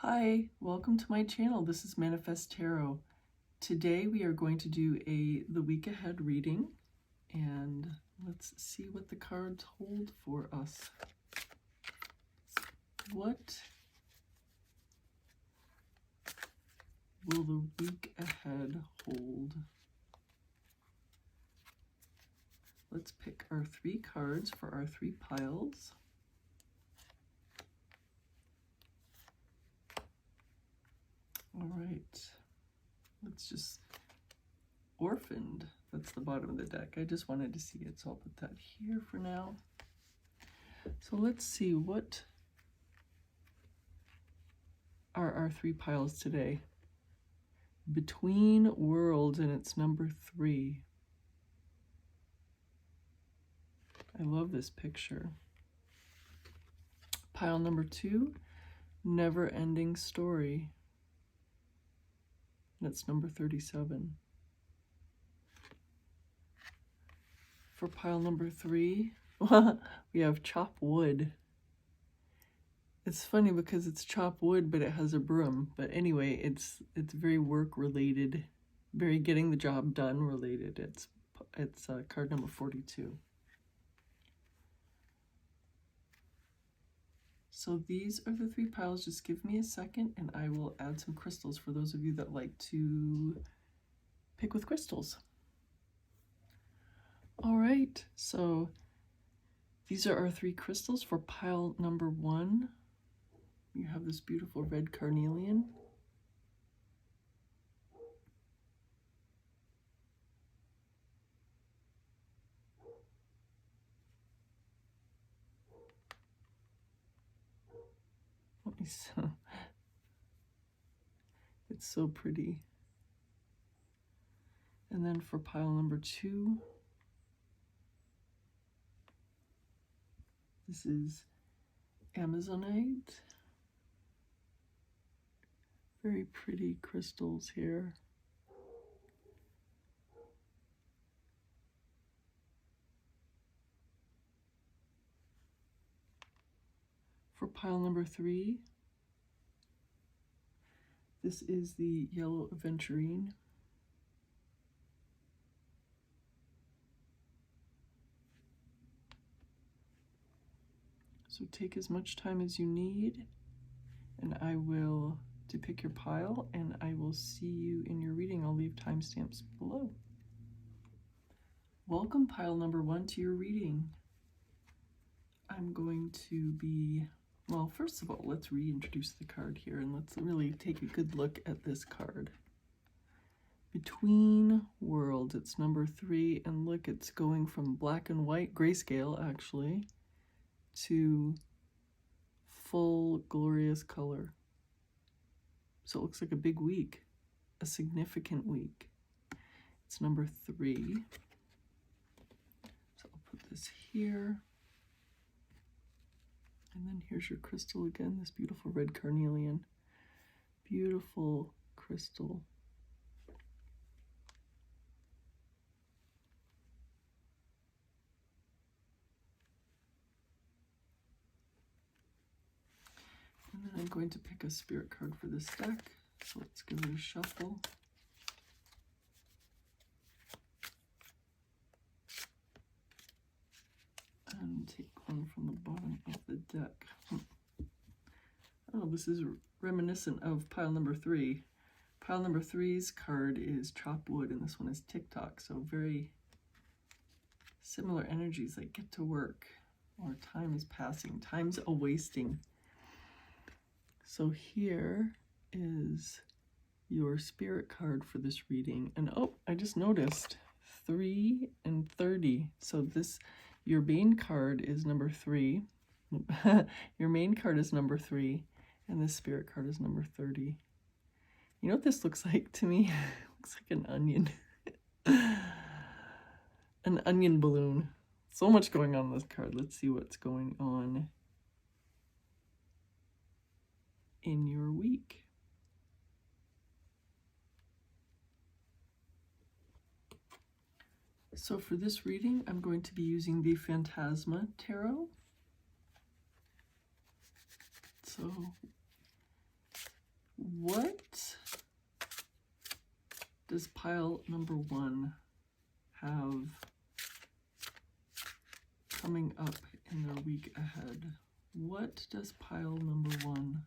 Hi, welcome to my channel. This is Manifest Tarot. Today we are going to do the week ahead reading, and let's see what the cards hold for us. What will the week ahead hold? Let's pick our 3 cards for our 3 piles. All right, let's just Orphaned. That's the bottom of the deck. I just wanted to see it, so I'll put that here for now. So let's see, what are our 3 piles today? Between Worlds, and it's number 3. I love this picture. Pile number 2, Never Ending Story. That's number 37. For pile number 3, we have Chop Wood. It's funny because it's chop wood, but it has a broom. But anyway, it's very work related, very getting the job done related. It's card number 42. So these are the 3 piles. Just give me a second and I will add some crystals for those of you that like to pick with crystals. All right, so these are our 3 crystals for pile number 1. You have this beautiful red carnelian. It's so pretty. And then for pile number 2, this is Amazonite. Very pretty crystals here. For pile number 3, this is the yellow aventurine. So take as much time as you need, and I will to pick your pile, and I will see you in your reading. I'll leave timestamps below. Welcome, pile number 1, to your reading. I'm going to be, well, first of all, let's reintroduce the card here, and let's really take a good look at this card. Between Worlds, it's number 3, and look, it's going from black and white, grayscale actually, to full glorious color. So it looks like a big week, a significant week. It's number 3. So I'll put this here. And then here's your crystal again, this beautiful red carnelian. Beautiful crystal. And then I'm going to pick a spirit card for this deck. So let's give it a shuffle. And take one from the bottom of the deck. Oh, this is reminiscent of pile number 3. Pile number 3's card is Chop Wood, and this one is TikTok. So very similar energies, like get to work, or time is passing, time's a-wasting. So here is your spirit card for this reading. And oh, I just noticed 3 and 30. So this, your main card is number 3. Your main card is number 3, and this spirit card is number 30. You know what this looks like to me? It looks like an onion. An onion balloon. So much going on in this card. Let's see what's going on in your week. So for this reading, I'm going to be using the Phantasma Tarot. So What does pile number 1 have coming up in their week ahead? What does pile number 1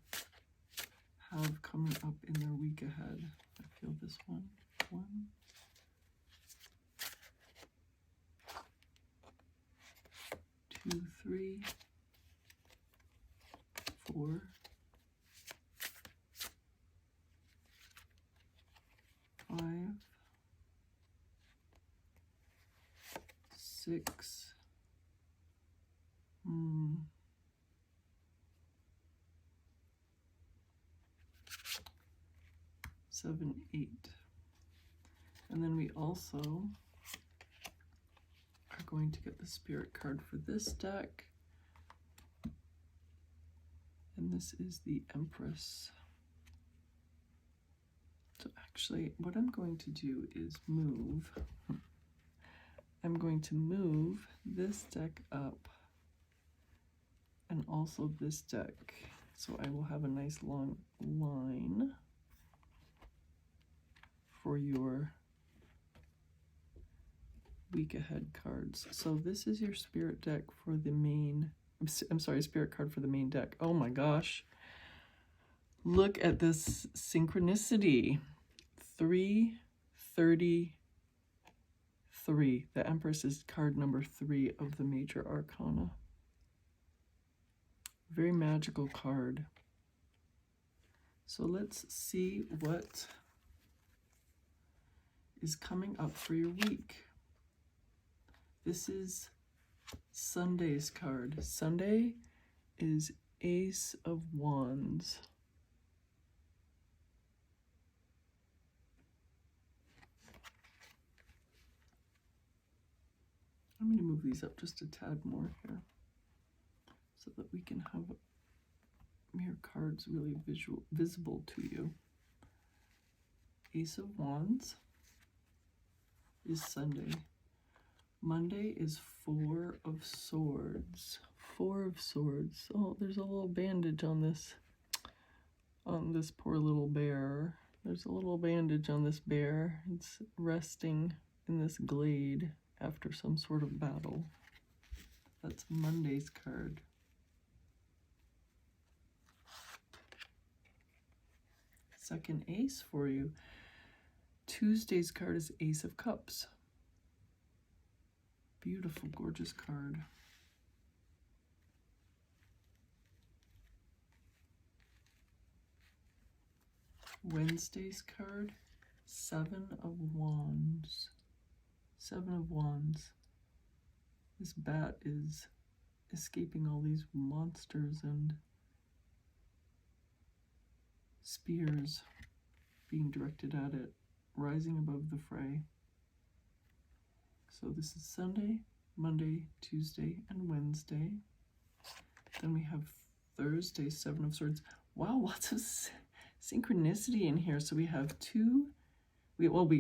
have coming up in their week ahead? I feel this one. 1, 2, 3, 4, 5, 6, 7, 8. And then we also are going to get the spirit card for this deck. And this is the Empress. So actually, what I'm going to do is move. I'm going to move this deck up and also this deck. So I will have a nice long line for your week ahead cards. So this is your spirit deck for the main, I'm sorry, spirit card for the main deck. Oh my gosh. Look at this synchronicity. 333. The Empress is card number 3 of the major arcana. Very magical card. So let's see what is coming up for your week. This is Sunday's card. Sunday is Ace of Wands. I'm going to move these up just a tad more here so that we can have your cards really visible to you. Ace of Wands is Sunday. Monday is 4 of Swords. 4 of Swords. Oh, there's a little bandage on this poor little bear. There's a little bandage on this bear. It's resting in this glade after some sort of battle. That's Monday's card. Second ace for you. Tuesday's card is Ace of Cups. Beautiful, gorgeous card. Wednesday's card, 7 of Wands. 7 of Wands. This bat is escaping all these monsters and spears being directed at it, rising above the fray. So this is Sunday, Monday, Tuesday, and Wednesday. Then we have Thursday, 7 of Swords. Wow, lots of synchronicity in here. So we have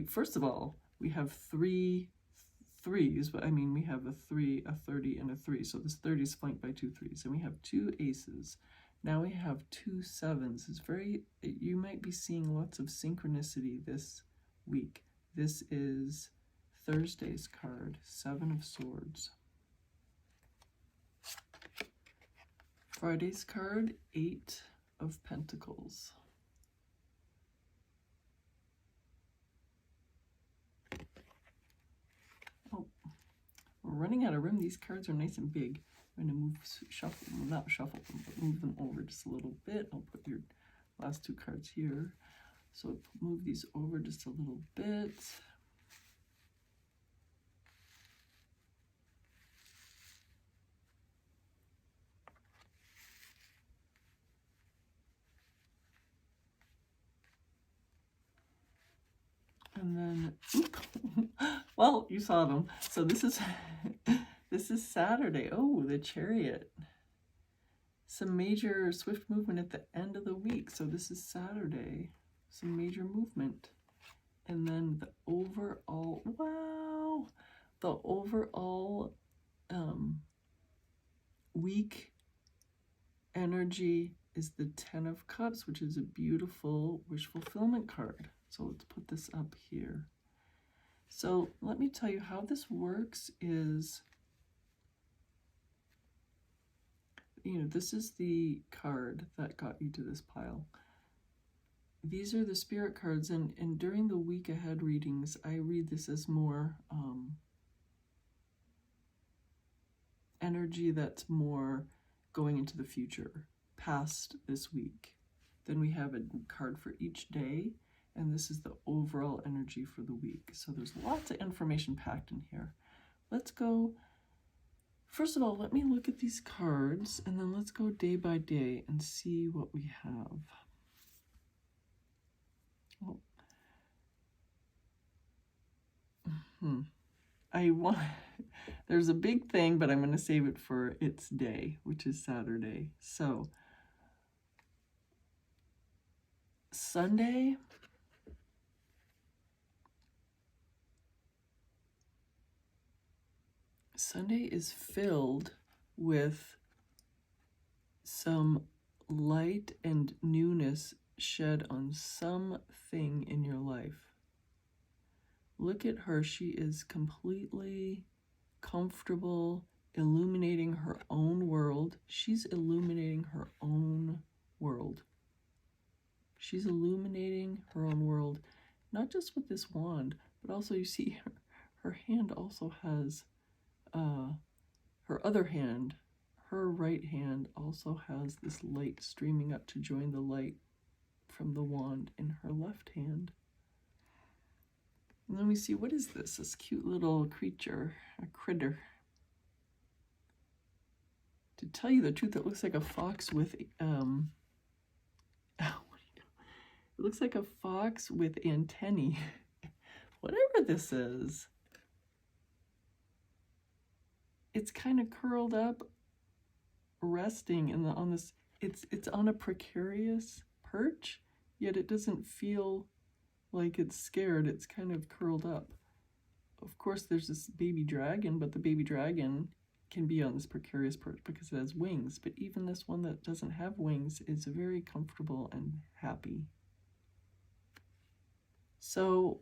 first of all, we have 3 threes, but I mean, we have a 3, a 30, and a 3. So this 30 is flanked by 2 3s. And we have 2 aces. Now we have 2 7s. You might be seeing lots of synchronicity this week. This is Thursday's card, 7 of Swords. Friday's card, 8 of Pentacles. Oh, we're running out of room. These cards are nice and big. I'm going to not shuffle them, but move them over just a little bit. I'll put your last 2 cards here. So move these over just a little bit. And then, well, you saw them. So this is this is Saturday. Oh, the Chariot. Some major swift movement at the end of the week. So this is Saturday. Some major movement. And then the overall, wow, the overall week energy is the Ten of Cups, which is a beautiful wish fulfillment card. So let's put this up here. So let me tell you how this works is, this is the card that got you to this pile. These are the spirit cards, and during the week ahead readings, I read this as more energy that's more going into the future, past this week. Then we have a card for each day, and this is the overall energy for the week. So there's lots of information packed in here. Let's go, first of all, let me look at these cards, and then let's go day by day and see what we have. There's a big thing, but I'm going to save it for its day, which is Saturday. So, Sunday, is filled with some light and newness shed on something in your life. Look at her. She is completely comfortable, illuminating her own world. She's illuminating her own world. She's illuminating her own world, not just with this wand, but also you see her hand also has, her other hand, her right hand also has this light streaming up to join the light from the wand in her left hand. And then we see, what is this? This cute little creature, a critter. To tell you the truth, it looks like a fox with, it looks like a fox with antennae. Whatever this is. It's kind of curled up, resting on this, it's on a precarious perch, yet it doesn't feel like it's scared. It's kind of curled up. Of course, there's this baby dragon, but the baby dragon can be on this precarious perch because it has wings. But even this one that doesn't have wings is very comfortable and happy. So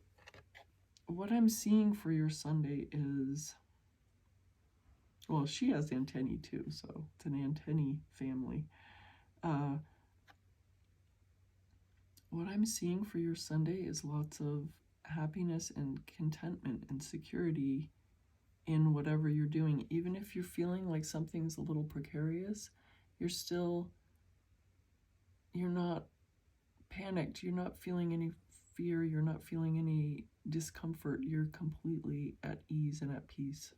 what I'm seeing for your Sunday is, well, she has antennae too, so it's an antennae family. What I'm seeing for your Sunday is lots of happiness and contentment and security in whatever you're doing. Even if you're feeling like something's a little precarious, you're not panicked. You're not feeling any fear. You're not feeling any discomfort. You're completely at ease and at peace.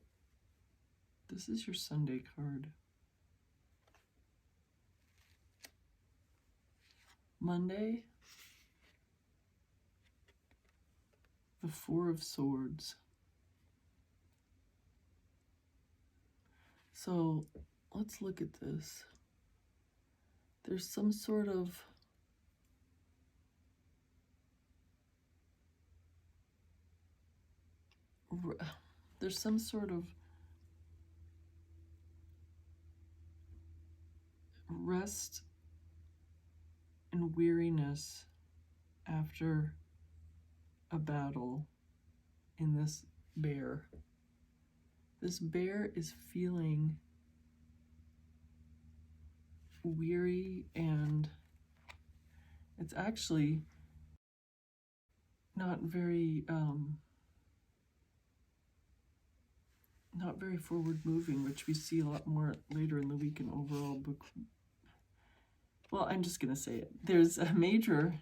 This is your Sunday card. Monday, the Four of Swords. So let's look at this. There's some sort of rest and weariness after a battle in this bear. This bear is feeling weary, and it's actually not very forward moving, which we see a lot more later in the week in overall book. Well, I'm just gonna say it. There's a major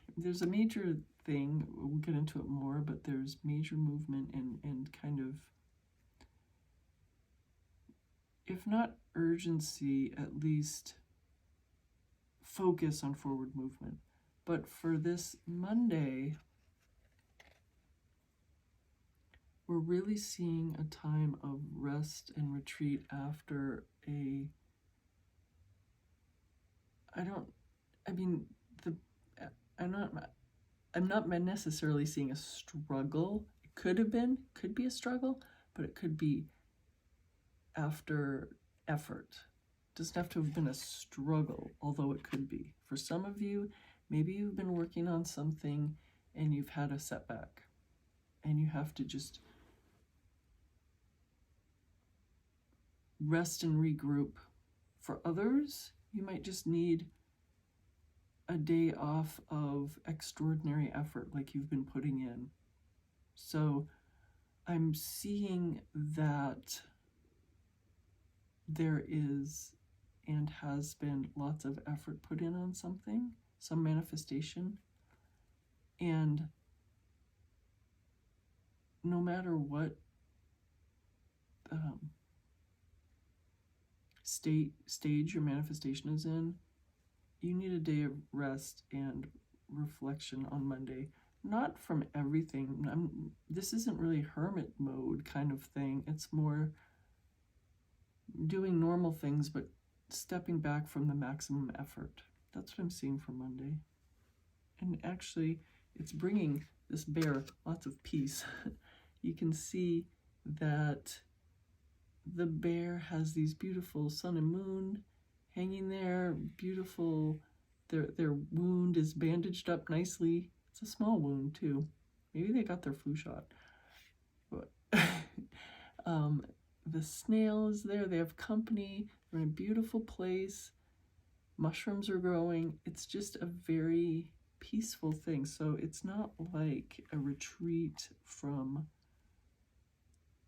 thing, we'll get into it more, but there's major movement and kind of, if not urgency, at least focus on forward movement. But for this Monday, we're really seeing a time of rest and retreat after I'm not necessarily seeing a struggle. It could be a struggle, but it could be after effort. Doesn't have to have been a struggle, although it could be. For some of you, maybe you've been working on something and you've had a setback and you have to just rest and regroup. For others, you might just need a day off of extraordinary effort like you've been putting in. So I'm seeing that there is and has been lots of effort put in on something, some manifestation, and no matter what stage your manifestation is in, you need a day of rest and reflection on Monday. Not from everything. This isn't really hermit mode kind of thing. It's more doing normal things, but stepping back from the maximum effort. That's what I'm seeing for Monday. And actually, it's bringing this bear lots of peace. You can see that the bear has these beautiful sun and moon hanging there, beautiful. Their wound is bandaged up nicely. It's a small wound too. Maybe they got their flu shot. But the snail is there. They have company. They're in a beautiful place. Mushrooms are growing. It's just a very peaceful thing. So it's not like a retreat from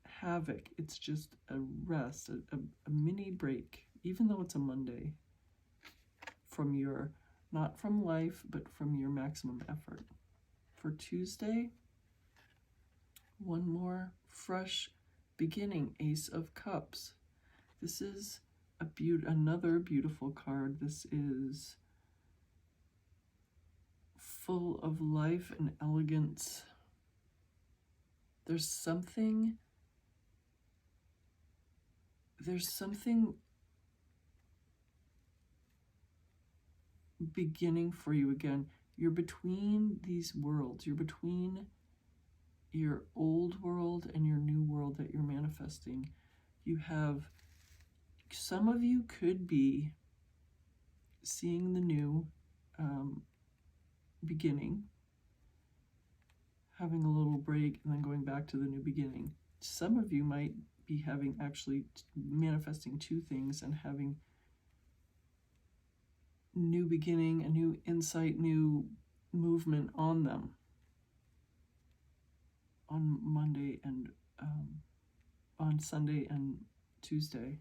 havoc. It's just a rest, a mini break, even though it's a Monday, from your, not from life, but from your maximum effort. For Tuesday, one more fresh beginning, Ace of Cups. This is another beautiful card. This is full of life and elegance. There's something beginning for you again. You're between these worlds. You're between your old world and your new world that you're manifesting. You have, some of you could be seeing the new beginning, having a little break and then going back to the new beginning. Some of you might be having actually manifesting two things and having new beginning, a new insight, new movement on them on Monday and on Sunday and Tuesday.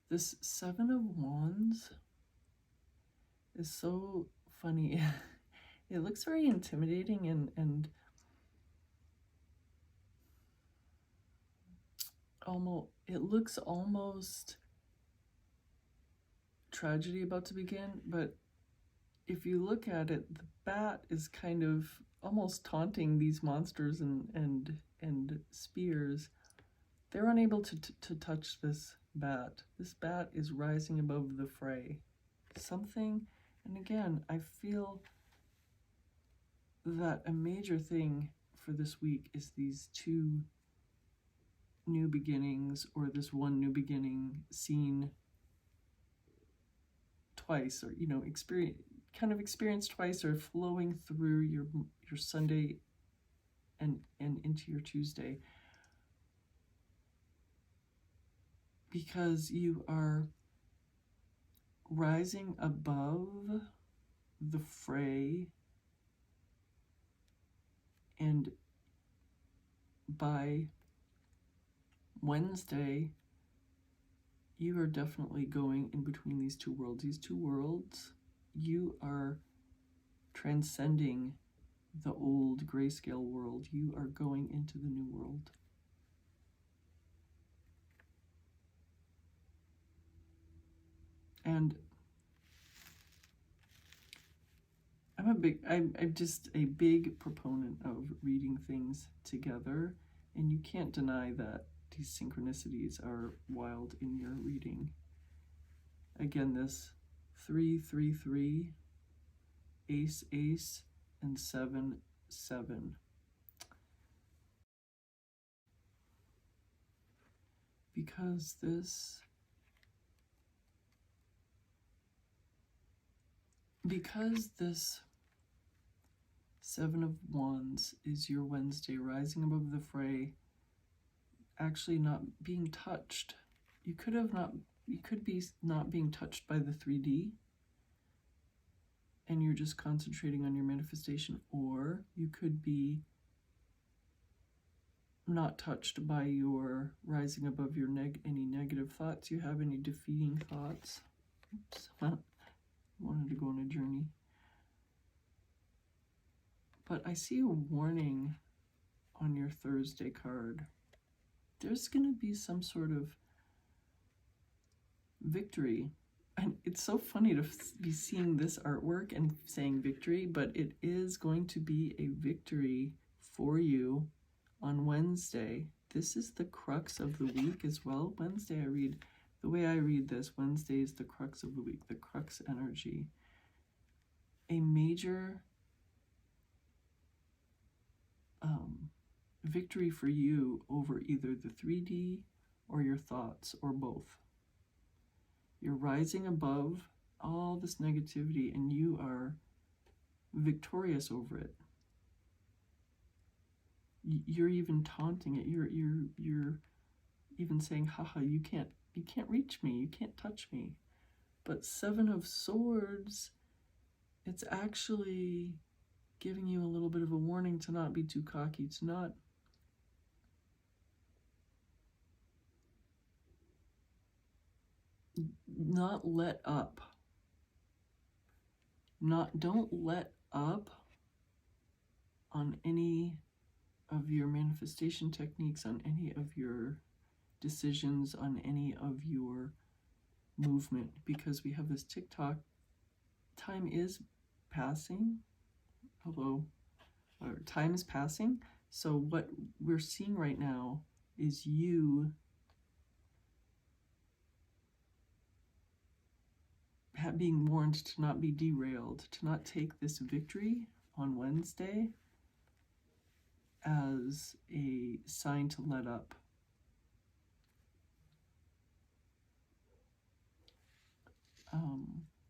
This Seven of Wands is so funny. It looks very intimidating and almost, it looks almost tragedy about to begin, but if you look at it, the bat is kind of almost taunting these monsters and spears. They're unable to touch this bat. This bat is rising above the fray. Something, and again, I feel that a major thing for this week is these two new beginnings, or this one new beginning seen twice, or experienced twice, or flowing through your Sunday and into your Tuesday, because you are rising above the fray, and by Wednesday you are definitely going in between these two worlds. These two worlds, you are transcending the old grayscale world. You are going into the new world. And I'm just a big proponent of reading things together, and you can't deny that these synchronicities are wild in your reading. Again, this 3-3-3, ace, and 7-7. because this Seven of Wands is your Wednesday, rising above the fray, actually not being touched. You could be not being touched by the 3D, and you're just concentrating on your manifestation, or you could be not touched by your rising above your any negative thoughts you have, any defeating thoughts. Oops, wanted to go on a journey. But I see a warning on your Thursday card. There's going to be some sort of victory. And it's so funny to be seeing this artwork and saying victory, but it is going to be a victory for you on Wednesday. This is the crux of the week as well. Wednesday, the way I read this, Wednesday is the crux of the week, the crux energy. A major victory for you over either the 3D or your thoughts, or both. You're rising above all this negativity and you are victorious over it. You're even taunting it. You're even saying, haha, you can't reach me, you can't touch me. But Seven of Swords, it's actually giving you a little bit of a warning to not be too cocky, to not let up. Don't let up on any of your manifestation techniques, on any of your decisions, on any of your movement, because we have this TikTok. Time is passing. Time is passing. So what we're seeing right now is you being warned to not be derailed, to not take this victory on Wednesday as a sign to let up.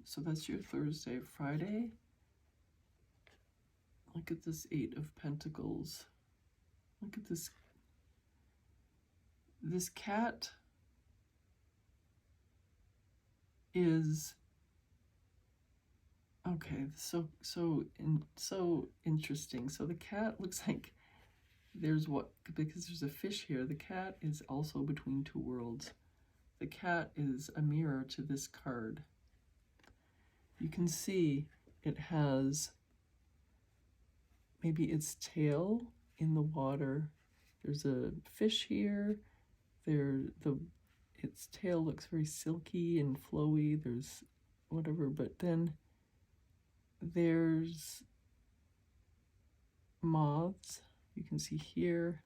So that's your Thursday. Friday, look at this Eight of Pentacles. Look at this. This cat is okay. So interesting. So the cat looks like because there's a fish here. The cat is also between two worlds. The cat is a mirror to this card. You can see it has maybe its tail in the water. There's a fish here. Its tail looks very silky and flowy. There's whatever, but then there's moths. You can see here,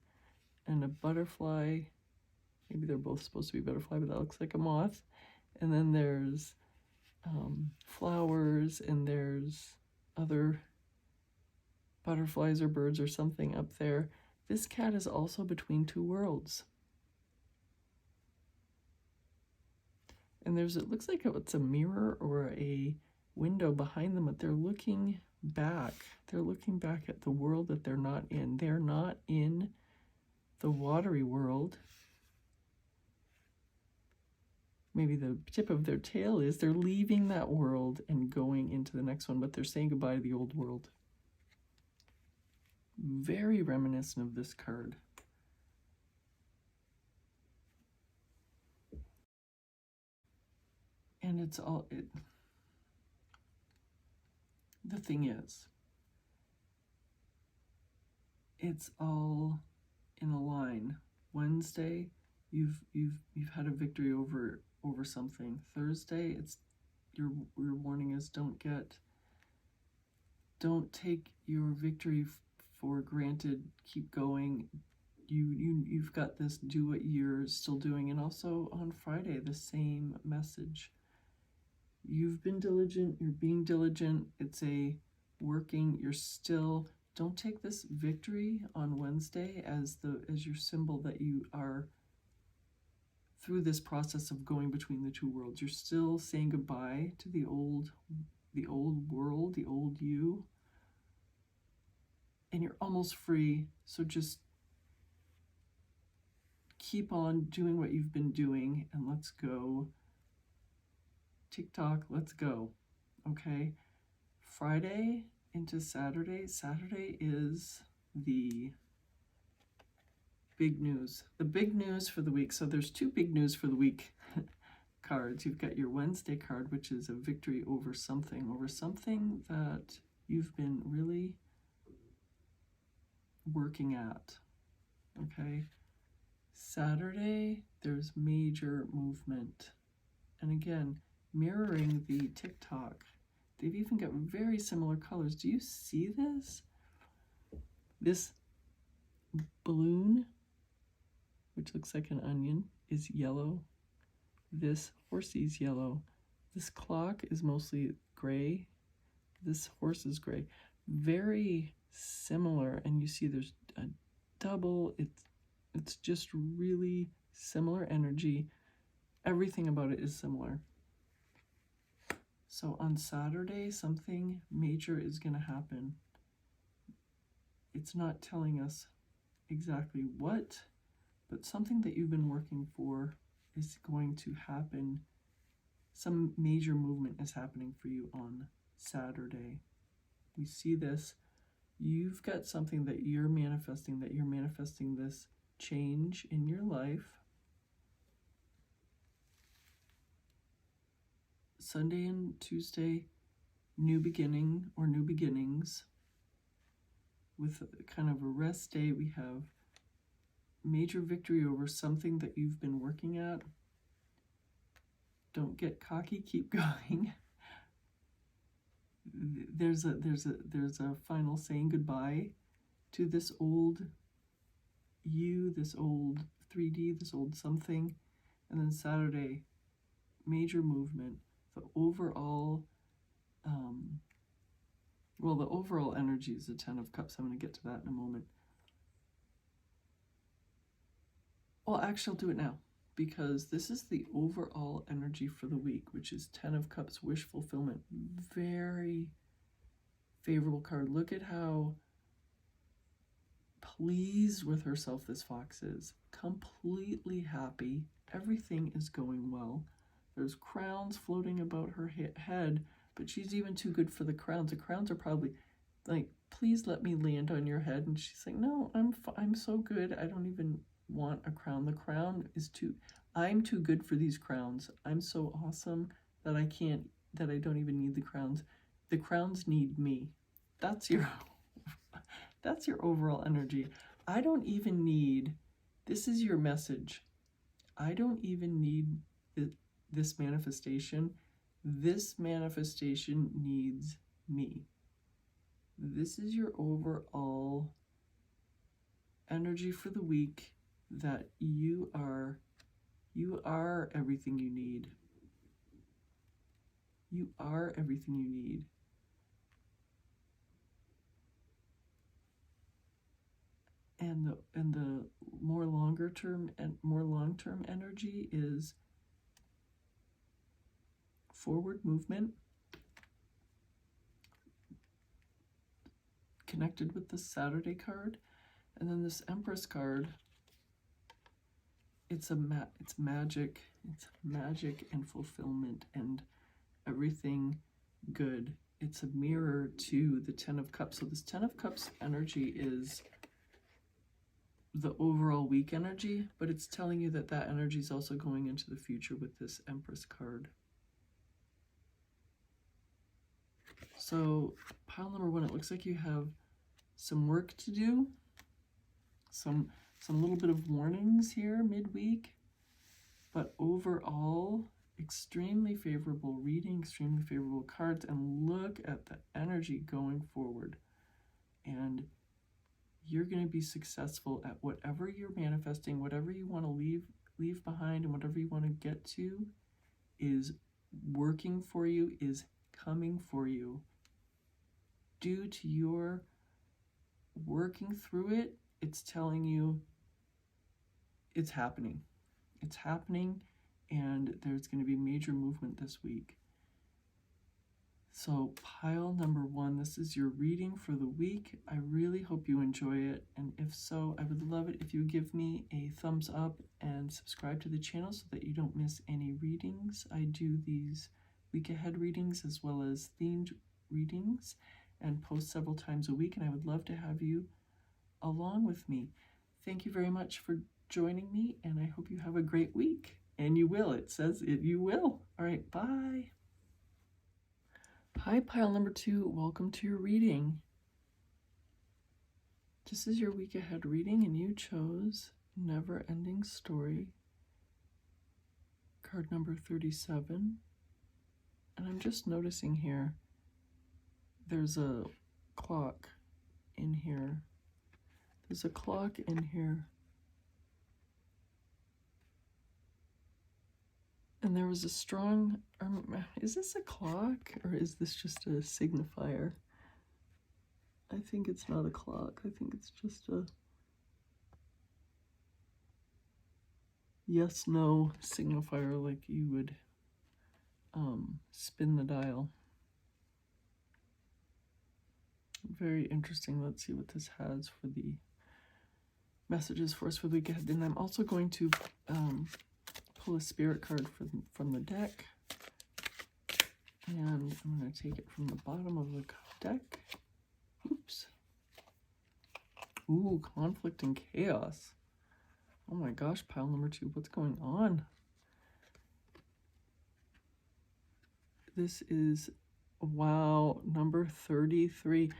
and a butterfly. Maybe they're both supposed to be butterfly, but that looks like a moth. And then there's flowers, and there's other butterflies or birds or something up there. This cat is also between two worlds. And it looks like it's a mirror or a window behind them, but they're looking back. They're looking back at the world that they're not in. They're not in the watery world. Maybe the tip of their tail is they're leaving that world and going into the next one, but they're saying goodbye to the old world. Very reminiscent of this card. And the thing is, it's all in a line. Wednesday, you've had a victory over something. Thursday, it's your warning is don't take your victory for granted. Keep going. You've got this. Do what you're still doing. And also on Friday, the same message. You've been diligent. You're being diligent. It's you're still. Don't take this victory on Wednesday as your symbol that you are through this process of going between the two worlds. You're still saying goodbye to the old world, the old you, and you're almost free. So just keep on doing what you've been doing, and let's go. TikTok, let's go. Okay? Friday into Saturday. Saturday is the big news. The big news for the week. So there's two big news for the week cards. You've got your Wednesday card, which is a victory over something that you've been really working at. Okay? Saturday, there's major movement. And again, mirroring the TikTok. They've even got very similar colors. Do you see this? This balloon, which looks like an onion, is yellow. This horsey's yellow. This clock is mostly gray. This horse is gray. Very similar, and you see there's a double. It's just really similar energy. Everything about it is similar. So on Saturday, something major is going to happen. It's not telling us exactly what, but something that you've been working for is going to happen. Some major movement is happening for you on Saturday. We see this. You've got something that you're manifesting this change in your life. Sunday and Tuesday, new beginning or new beginnings. With kind of a rest day, we have major victory over something that you've been working at. Don't get cocky, keep going. There's a final saying goodbye to this old you, this old 3D, this old something. And then Saturday, major movement. The overall the overall energy is the 10 of Cups. I'm going to get to that in a moment. Well, actually, I'll do it now, because this is the overall energy for the week, which is 10 of Cups, wish fulfillment. Very favorable card. Look at how pleased with herself this fox is. Completely happy. Everything is going well. There's crowns floating about her head, but she's even too good for the crowns. The crowns are probably like, please let me land on your head. And she's like, no, I'm so good. I don't even want a crown. The crown is I'm too good for these crowns. I'm so awesome that I don't even need the crowns. The crowns need me. That's your overall energy. I don't even need, this is your message. I don't even need this manifestation. This manifestation needs me. This is your overall energy for the week, that you are everything you need. You are everything you need. And the more longer term and more long-term energy is forward movement, connected with the Saturday card. And then this Empress card, it's magic. It's magic and fulfillment and everything good. It's a mirror to the 10 of Cups. So this 10 of Cups energy is the overall week energy, but it's telling you that energy is also going into the future with this Empress card. So pile number 1, it looks like you have some work to do, some little bit of warnings here midweek, but overall extremely favorable reading, extremely favorable cards, and look at the energy going forward. And you're going to be successful at whatever you're manifesting, whatever you want to leave behind, and whatever you want to get to is working for you, is coming for you. Due to your working through it, it's telling you it's happening. it's happening, and there's going to be major movement this week. So pile number 1, this is your reading for the week. I really hope you enjoy it, and if so, I would love it if you give me a thumbs up and subscribe to the channel so that you don't miss any readings. I do these week ahead readings as well as themed readings and post several times a week, and I would love to have you along with me. Thank you very much for joining me, and I hope you have a great week. And you will. It says it, you will. All right, bye. Hi, pile number 2. Welcome to your reading. This is your week ahead reading, and you chose Never Ending Story, card number 37. And I'm just noticing here, there's a clock in here. There's a clock in here. And there was a strong, is this a clock or is this just a signifier? I think it's not a clock. I think it's just a yes, no signifier, like you would spin the dial. Very interesting. Let's see what this has for the messages for us for the week ahead. And I'm also going to pull a spirit card from the deck, and I'm going to take it from the bottom of the deck. Oops. Ooh, conflict and chaos. Oh my gosh, pile number 2, what's going on? This is, wow, number 33.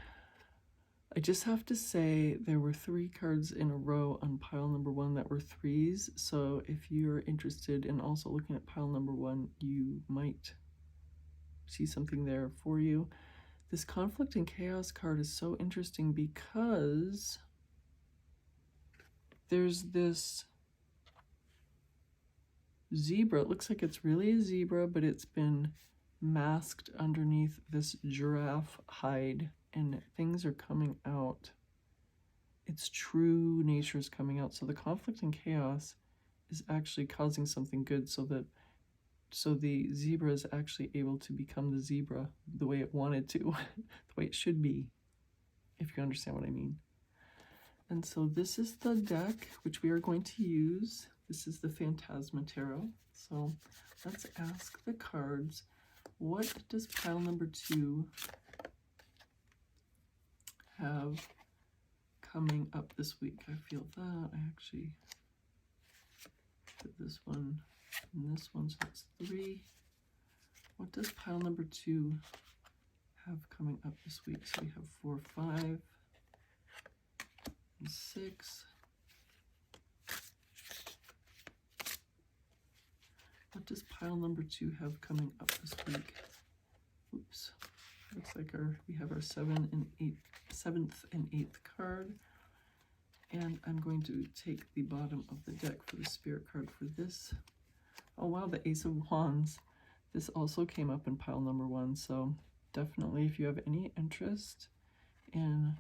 I just have to say there were 3 cards in a row on pile number 1 that were 3s. So if you're interested in also looking at pile number 1, you might see something there for you. This conflict and chaos card is so interesting because there's this zebra. It looks like it's really a zebra, but it's been masked underneath this giraffe hide. And things are coming out. Its true nature is coming out. So the conflict and chaos is actually causing something good, so the zebra is actually able to become the zebra the way it wanted to, the way it should be, if you understand what I mean. And so this is the deck which we are going to use. This is the Phantasma Tarot. So let's ask the cards, what does pile number 2 have coming up this week? I feel that I actually did this one and this one, so that's 3. What does pile number 2 have coming up this week? So we have 4, 5, and 6. What does pile number 2 have coming up this week? Oops. Looks like we have our 7th and 8th card. And I'm going to take the bottom of the deck for the spirit card for this. Oh wow, the Ace of Wands. This also came up in pile number 1, so definitely if you have any interest in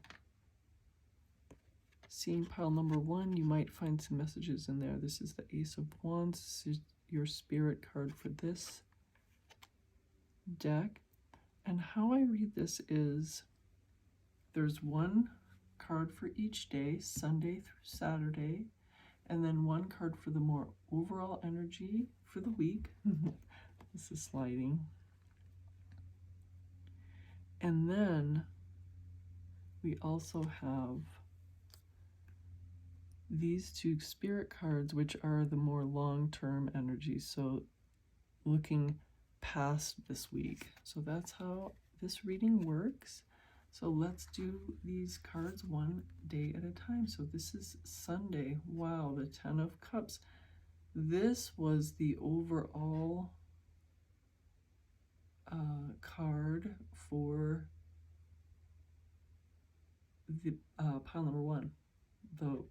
seeing pile number 1, you might find some messages in there. This is the Ace of Wands. This is your spirit card for this deck. And how I read this is there's 1 card for each day, Sunday through Saturday, and then 1 card for the more overall energy for the week. This is sliding. And then we also have these 2 spirit cards, which are the more long-term energy, so looking past this week. So that's how this reading works. So let's do these cards one day at a time. So this is Sunday. Wow, the 10 of Cups. This was the overall card for the pile number 1, the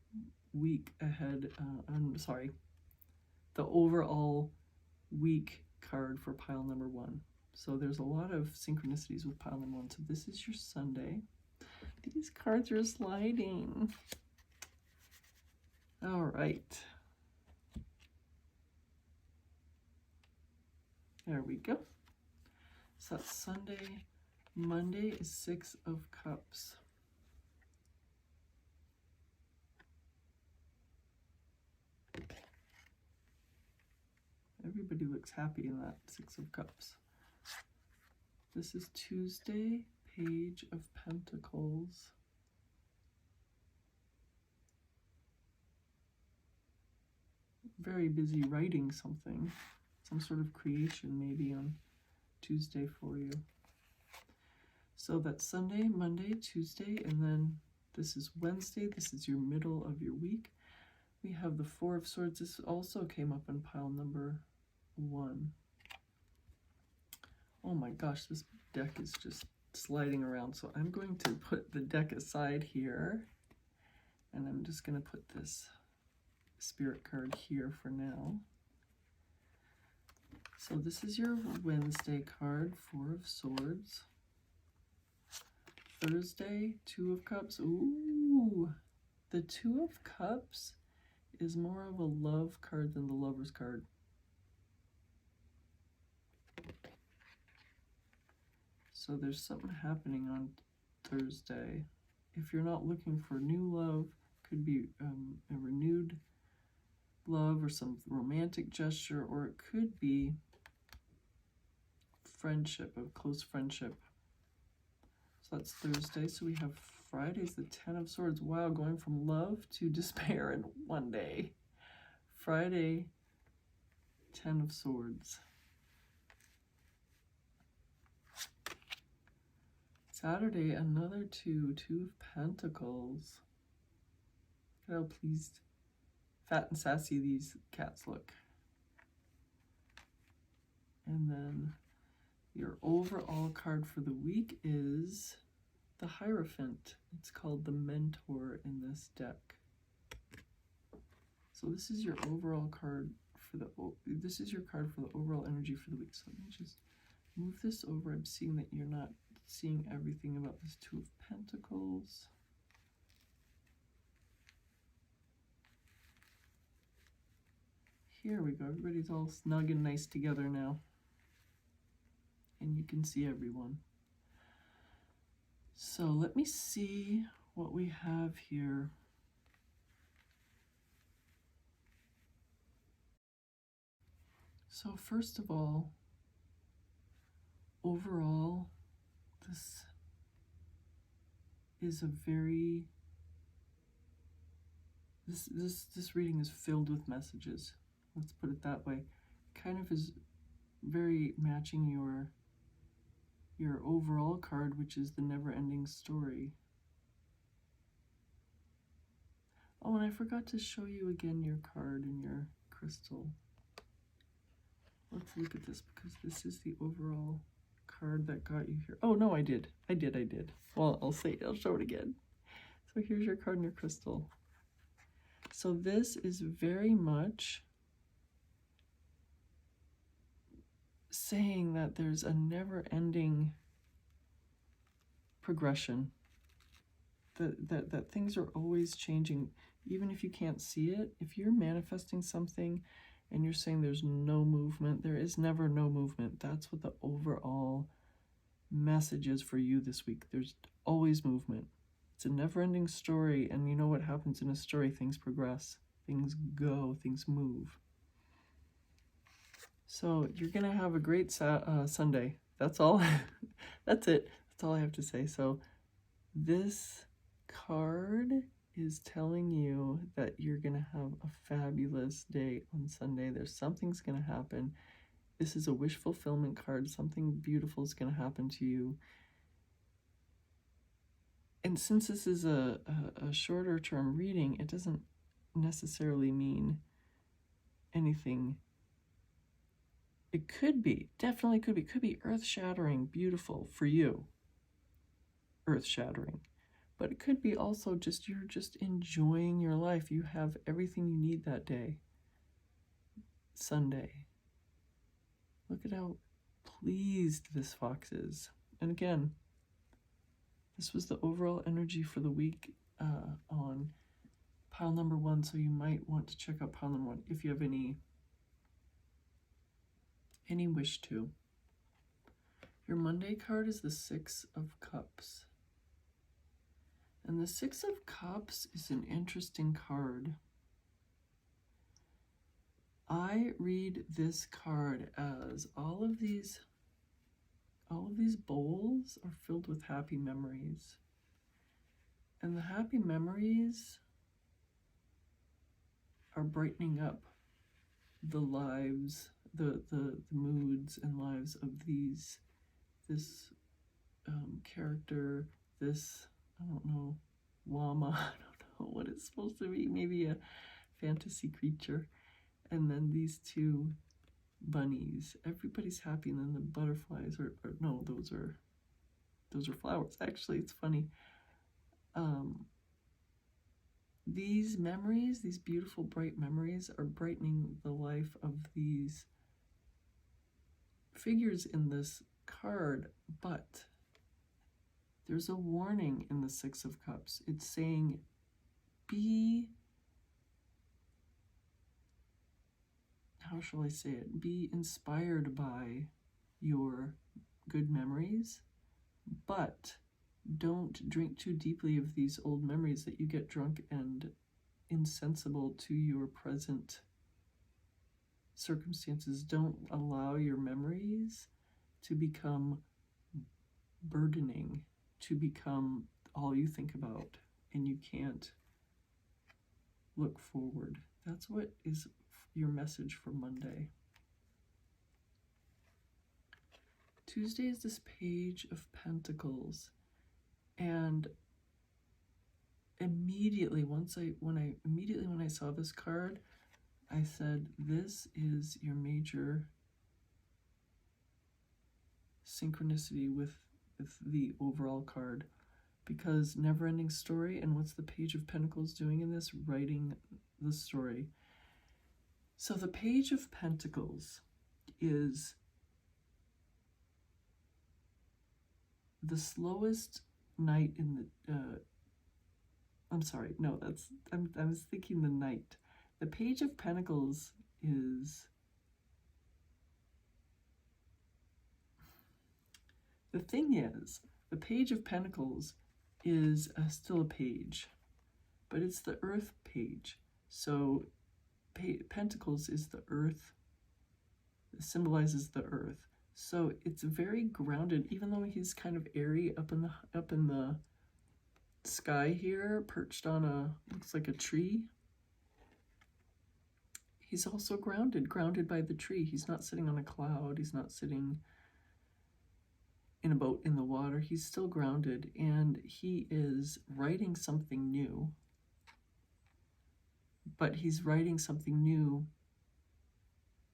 week ahead. I'm sorry, the overall week card for pile number 1. So there's a lot of synchronicities with pile number 1. So this is your Sunday. These cards are sliding. All right. There we go. So that's Sunday. Monday is 6 of Cups. Everybody looks happy in that 6 of Cups. This is Tuesday, Page of Pentacles. Very busy writing something. Some sort of creation maybe on Tuesday for you. So that's Sunday, Monday, Tuesday, and then this is Wednesday. This is your middle of your week. We have the 4 of Swords. This also came up in pile number 1. Oh my gosh, this deck is just sliding around. So I'm going to put the deck aside here, and I'm just going to put this spirit card here for now. So this is your Wednesday card, 4 of Swords. Thursday, 2 of Cups. Ooh, the 2 of Cups is more of a love card than the Lover's card. So there's something happening on Thursday. If you're not looking for new love, could be a renewed love or some romantic gesture, or it could be friendship, a close friendship. So that's Thursday. So we have Friday's the 10 of Swords. Wow, going from love to despair in one day. Friday, 10 of Swords. Saturday, another 2 of Pentacles. Look how pleased, fat and sassy these cats look. And then your overall card for the week is the Hierophant. It's called the Mentor in this deck. So this is your overall card for the, this is your card for the overall energy for the week. So let me just move this over. I'm seeing that you're not seeing everything about this 2 of Pentacles. Here we go. Everybody's all snug and nice together now. And you can see everyone. So let me see what we have here. So first of all, overall, this is a very, this reading is filled with messages. Let's put it that way. Kind of is very matching your overall card, which is the never-ending story. Oh, and I forgot to show you again your card and your crystal. Let's look at this, because this is the overall card that got you here. Oh, no, I did. Well, I'll show it again. So here's your card and your crystal. So this is very much saying that there's a never-ending progression, that things are always changing, even if you can't see it. If you're manifesting something and you're saying there's no movement, there is never no movement. That's what the overall message is for you this week. There's always movement. It's a never-ending story, and you know what happens in a story. Things progress, things go, things move. So you're going to have a great Sunday. That's all. That's it. That's all I have to say. So this card is telling you that you're going to have a fabulous day on Sunday. Something's going to happen. This is a wish fulfillment card. Something beautiful is going to happen to you. And since this is a shorter term reading, it doesn't necessarily mean anything. It could be, definitely could be earth-shattering, beautiful for you. Earth-shattering. But it could be also just, you're just enjoying your life. You have everything you need that day. Sunday. Look at how pleased this fox is. And again, this was the overall energy for the week on pile number 1. So you might want to check out pile number 1 if you have any any wish to. Your Monday card is the Six of Cups. And the Six of Cups is an interesting card. I read this card as all of these bowls are filled with happy memories. And the happy memories are brightening up the lives, the moods and lives of this character, this, I don't know, llama, I don't know what it's supposed to be, maybe a fantasy creature. And then these two bunnies. Everybody's happy, and then the butterflies are no, those are flowers. Actually, it's funny. These memories, these beautiful bright memories, are brightening the life of these figures in this card, but there's a warning in the Six of Cups. It's saying, how shall I say it? Be inspired by your good memories, but don't drink too deeply of these old memories that you get drunk and insensible to your present circumstances. Don't allow your memories to become burdening, to become all you think about, and you can't look forward. That's what is your message for Monday. Tuesday is this Page of Pentacles, and immediately when I saw this card, I said, this is your major synchronicity with the overall card, because never-ending story. And what's the Page of Pentacles doing in this? Writing the story. So the Page of Pentacles is the slowest night in the I'm sorry, no, I was thinking the Knight. The Page of Pentacles is the thing is, the Page of Pentacles is still a page, but it's the Earth page. So Pentacles is the Earth, it symbolizes the Earth. So it's very grounded, even though he's kind of airy up in the sky here, perched on looks like a tree. He's also grounded by the tree. He's not sitting on a cloud. He's not sitting in a boat in the water. He's still grounded, and he is writing something new. But he's writing something new.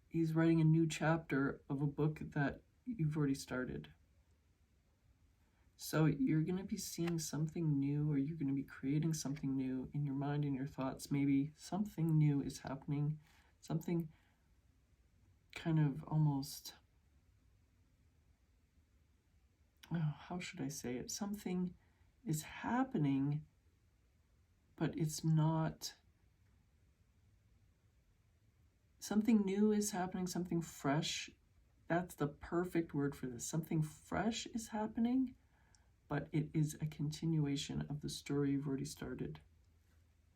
He's writing a new chapter of a book that you've already started. So you're going to be seeing something new, or you're going to be creating something new in your mind and your thoughts. Maybe something new is happening, something kind of almost, how should I say it? Something is happening, but it's not. Something new is happening, something fresh. That's the perfect word for this. Something fresh is happening, but it is a continuation of the story you've already started.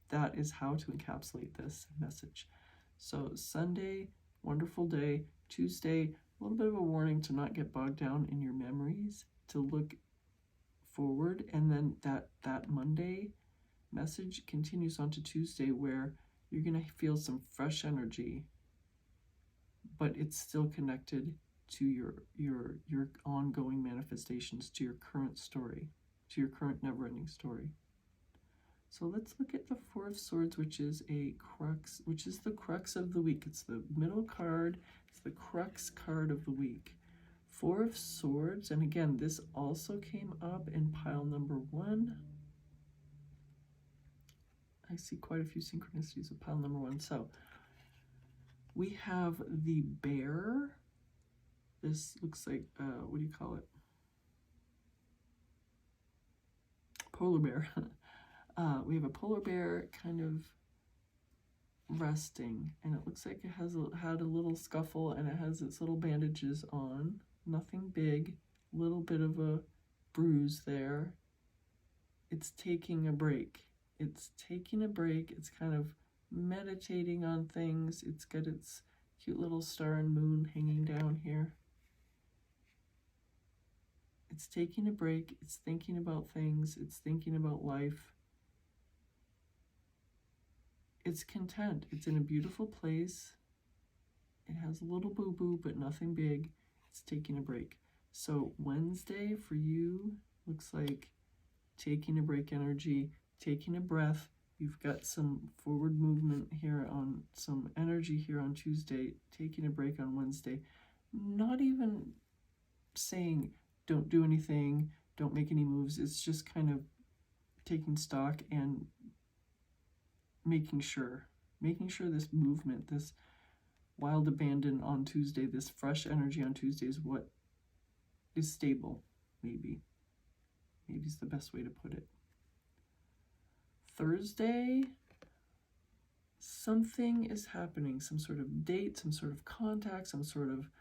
That is how to encapsulate this message. So Sunday, wonderful day. Tuesday, a little bit of a warning to not get bogged down in your memories, to look forward. And then that Monday message continues on to Tuesday, where you're going to feel some fresh energy, but it's still connected to your ongoing manifestations, to your current story, to your current never-ending story. So let's look at the Four of Swords, which is a crux, which is the crux of the week. It's the middle card. It's the crux card of the week. Four of Swords, and again, this also came up in pile number 1. I see quite a few synchronicities of pile number 1. So we have the bear. This looks like, what do you call it? Polar bear. We have a polar bear kind of resting, and it looks like it has had a little scuffle, and it has its little bandages on. Nothing big, little bit of a bruise there. It's taking a break. It's taking a break. It's kind of meditating on things. It's got its cute little star and moon hanging down here. It's taking a break. It's thinking about things. It's thinking about life. It's content. It's in a beautiful place. It has a little boo-boo, but nothing big. It's taking a break. So Wednesday for you looks like taking a break energy, taking a breath. You've got some forward movement here on some energy here on Tuesday, taking a break on Wednesday. Not even saying don't do anything, don't make any moves. It's just kind of taking stock and making sure this movement, this wild abandon on Tuesday, this fresh energy on Tuesday is what is stable, maybe. Maybe is the best way to put it. Thursday, something is happening, some sort of date, some sort of contact, some sort of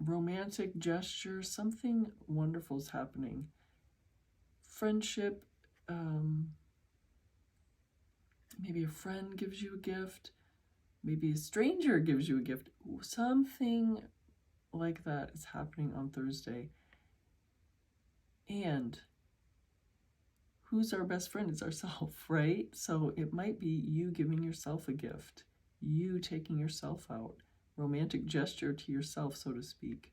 romantic gesture, something wonderful is happening. Friendship, maybe a friend gives you a gift, maybe a stranger gives you a gift. Something like that is happening on Thursday. And who's our best friend? It's ourselves, right? So it might be you giving yourself a gift, you taking yourself out, romantic gesture to yourself, so to speak.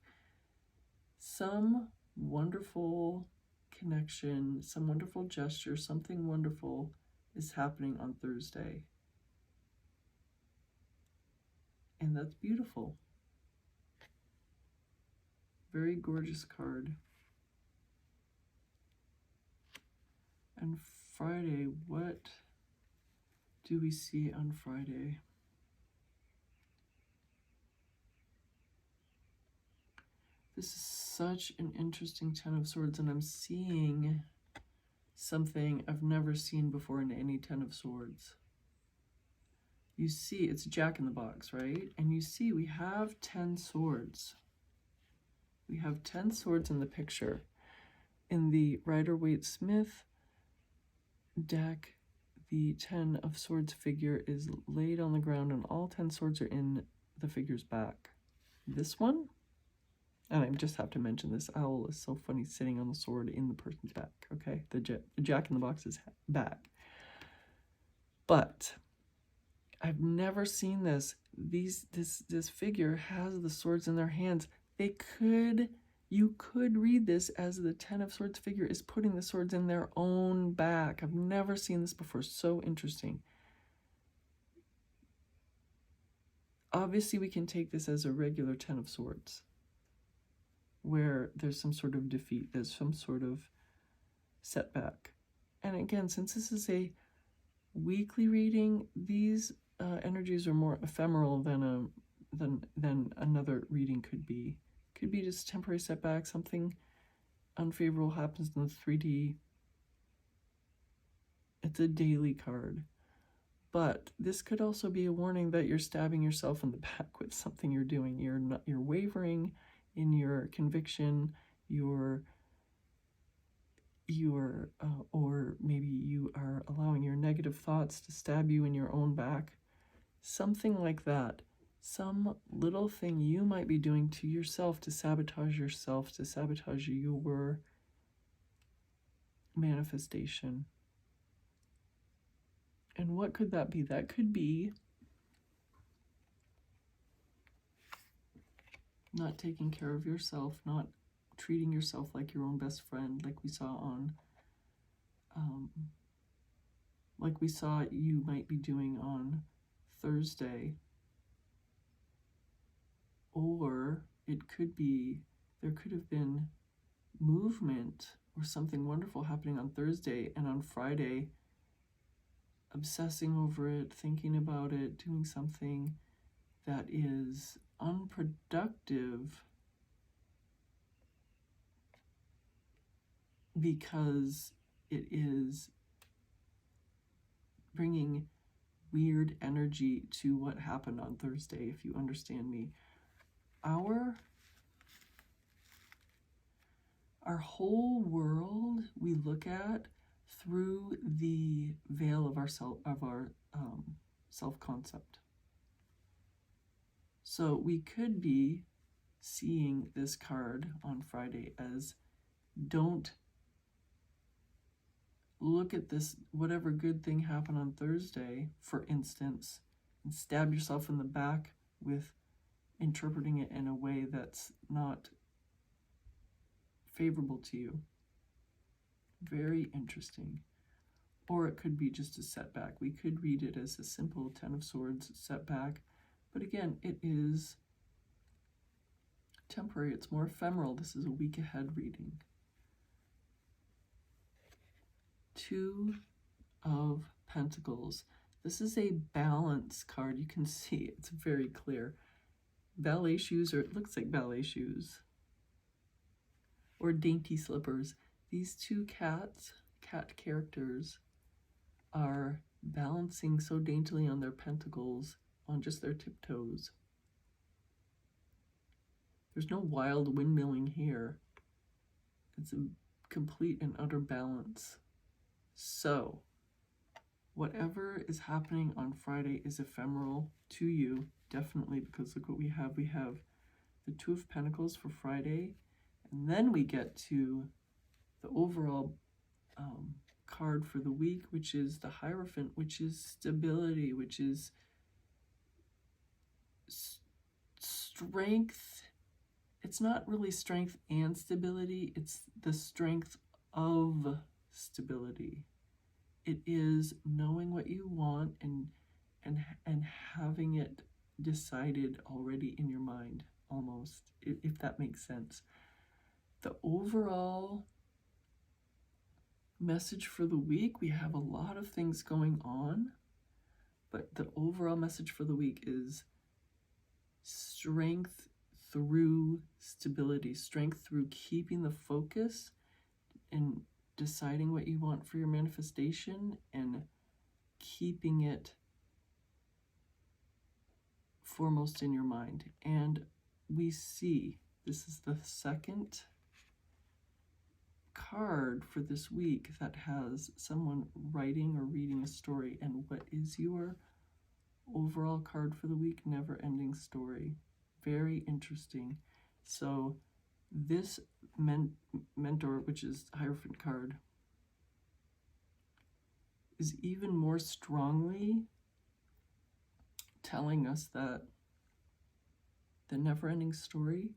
Some wonderful connection, some wonderful gesture, something wonderful is happening on Thursday. And that's beautiful. Very gorgeous card. And Friday, what do we see on Friday? This is such an interesting Ten of Swords, and I'm seeing something I've never seen before in any Ten of Swords. You see, it's Jack in the Box, right? And you see we have 10 swords. We have 10 swords in the picture. In the Rider-Waite-Smith deck, the 10 of Swords figure is laid on the ground and all 10 swords are in the figure's back. This one, and I just have to mention this owl is so funny sitting on the sword in the person's back, okay? The Jack in the Box's back. But I've never seen this. This figure has the swords in their hands. You could read this as the 10 of Swords figure is putting the swords in their own back. I've never seen this before. So interesting. Obviously, we can take this as a regular 10 of Swords, where there's some sort of defeat, there's some sort of setback. And again, since this is a weekly reading, these energies are more ephemeral than another reading could be. Could be just temporary setback, something unfavorable happens in the 3D. It's a daily card. But this could also be a warning that you're stabbing yourself in the back with something you're doing. You're wavering in your conviction, or maybe you are allowing your negative thoughts to stab you in your own back. Something like that. Some little thing you might be doing to yourself to sabotage yourself, to sabotage your manifestation. And what could that be? That could be not taking care of yourself, not treating yourself like your own best friend, like we saw you might be doing on Thursday. Or it could be, there could have been movement or something wonderful happening on Thursday, and on Friday, obsessing over it, thinking about it, doing something that is unproductive because it is bringing weird energy to what happened on Thursday, if you understand me. Our whole world we look at through the veil of our self-concept. So we could be seeing this card on Friday as, don't look at this, whatever good thing happened on Thursday, for instance, and stab yourself in the back with interpreting it in a way that's not favorable to you. Very interesting. Or it could be just a setback. We could read it as a simple Ten of Swords setback, but again, it is temporary. It's more ephemeral. This is a week ahead reading. Two of Pentacles. This is a balance card. You can see it's very clear. Ballet shoes, or it looks like ballet shoes, or dainty slippers. These two cat characters are balancing so daintily on their pentacles, on just their tiptoes. There's no wild windmilling here. It's a complete and utter balance. So, whatever is happening on Friday is ephemeral to you, definitely, because look what we have. We have the Two of Pentacles for Friday, and then we get to the overall card for the week, which is the Hierophant, which is stability, which is strength. It's not really strength and stability, it's the strength of stability. It is knowing what you want and having it decided already in your mind, almost, if that makes sense. The overall message for the week, we have a lot of things going on, but the overall message for the week is strength through stability, strength through keeping the focus and deciding what you want for your manifestation and keeping it foremost in your mind. And we see this is the second card for this week that has someone writing or reading a story. And what is your overall card for the week? Never-ending story. Very interesting. So this mentor, which is Hierophant card, is even more strongly telling us that the never-ending story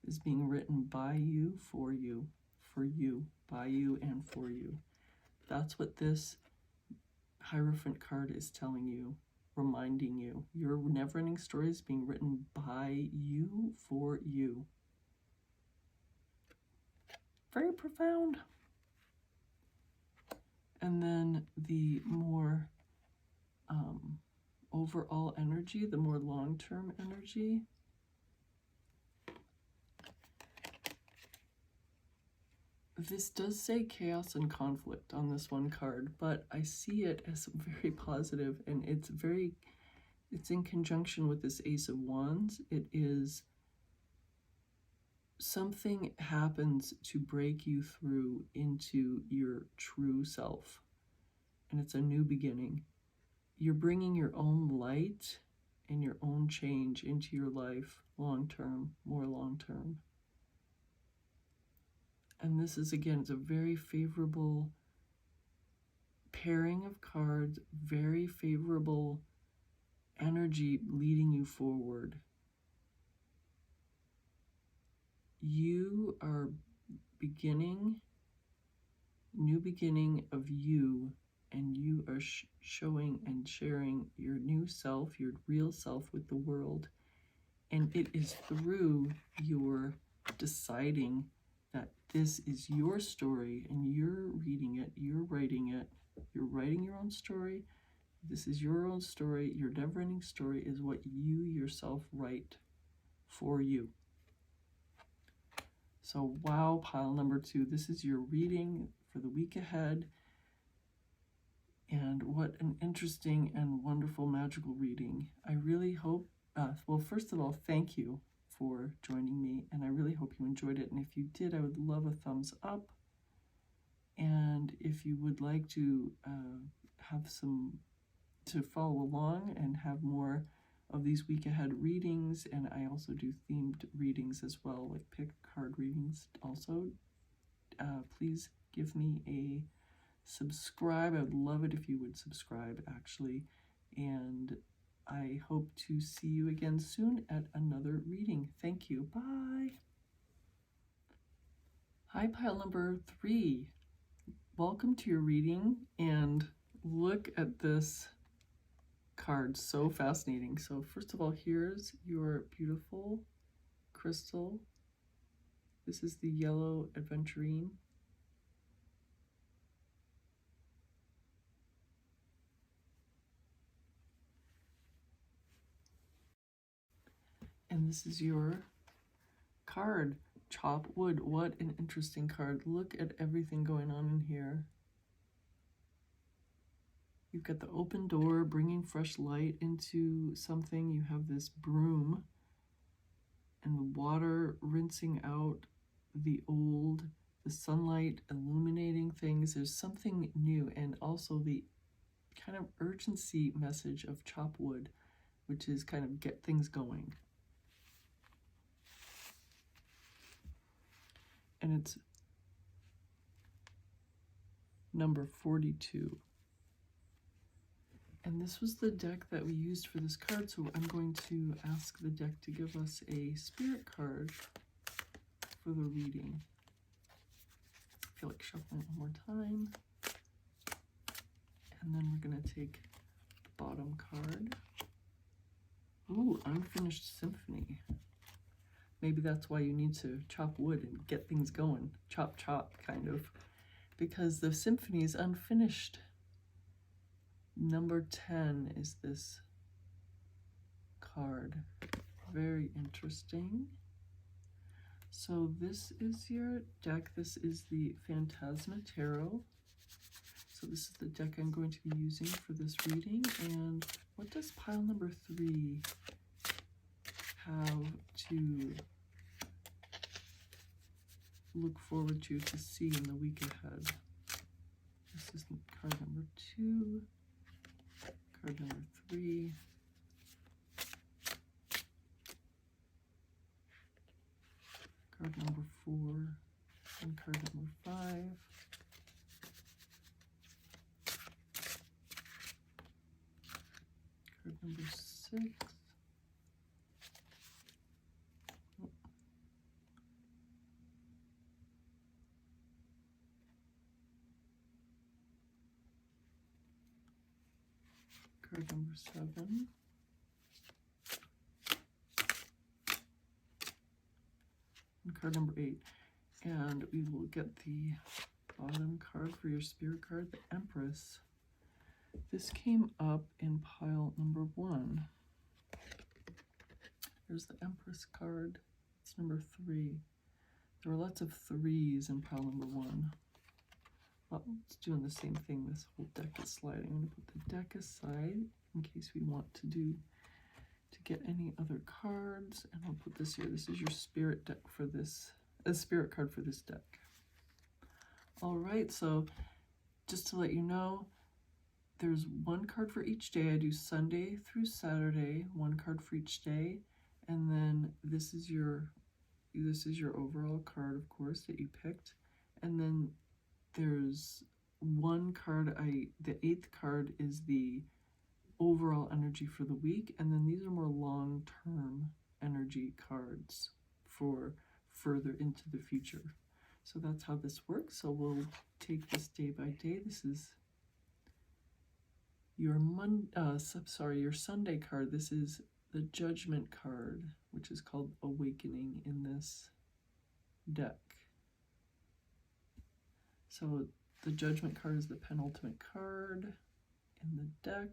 is being written by you, for you, by you, and for you. That's what this Hierophant card is telling you, reminding you. Your never-ending story is being written by you, for you. Very profound. And then the more overall energy, the more long-term energy. This does say chaos and conflict on this one card, but I see it as very positive, and it's in conjunction with this Ace of Wands. It is something happens to break you through into your true self, and it's a new beginning. You're bringing your own light and your own change into your life, long-term, more long-term. And this is, again, it's a very favorable pairing of cards, very favorable energy leading you forward. You are beginning, new beginning of you, and you are showing and sharing your new self, your real self with the world. And it is through your deciding that this is your story and you're reading it, you're writing it, you're writing your own story. This is your own story. Your never-ending story is what you yourself write for you. So, wow, pile number 2. This is your reading for the week ahead. And what an interesting and wonderful magical reading. I really hope, well, first of all, thank you for joining me, and I really hope you enjoyed it. And if you did, I would love a thumbs up. And if you would like to follow along and have more of these week ahead readings, and I also do themed readings as well, like pick card readings also, please give me a subscribe. I would love it if you would subscribe, actually. And I hope to see you again soon at another reading. Thank you. Bye. Hi, pile number 3. Welcome to your reading, and look at this card. So fascinating. So first of all, here's your beautiful crystal. This is the yellow aventurine. And this is your card, Chop Wood. What an interesting card. Look at everything going on in here. You've got the open door, bringing fresh light into something. You have this broom and the water rinsing out the old, the sunlight illuminating things. There's something new, and also the kind of urgency message of Chop Wood, which is kind of get things going. And it's number 42. And this was the deck that we used for this card, so I'm going to ask the deck to give us a spirit card for the reading. I feel like shuffling one more time. And then we're going to take the bottom card. Ooh, Unfinished Symphony. Maybe that's why you need to chop wood and get things going. Chop, chop, kind of. Because the symphony is unfinished. Number 10 is this card. Very interesting. So this is your deck. This is the Phantasma Tarot. So this is the deck I'm going to be using for this reading. And what does pile number 3 have to look forward to see in the week ahead? This is card number 2, card number 3, card number 4, and card number 5. Card number 6. Oh. Card number 7. And card number 8. And we will get the bottom card for your spirit card, the Empress. This came up in pile number 1. There's the Empress card. It's number 3. There were lots of 3s in pile number 1. Well, it's doing the same thing. This whole deck is sliding. I'm going to put the deck aside in case we want to get any other cards. And I'll put this here. This is your spirit deck for this, a spirit card for this deck. All right, so just to let you know, there's one card for each day. I do Sunday through Saturday, one card for each day. And then this is your overall card, of course, that you picked. And then there's one card, the 8th card is the overall energy for the week. And then these are more long-term energy cards for further into the future. So that's how this works. So we'll take this day by day. This is your your Sunday card. This is the Judgment card, which is called Awakening in this deck. So the Judgment card is the penultimate card in the deck.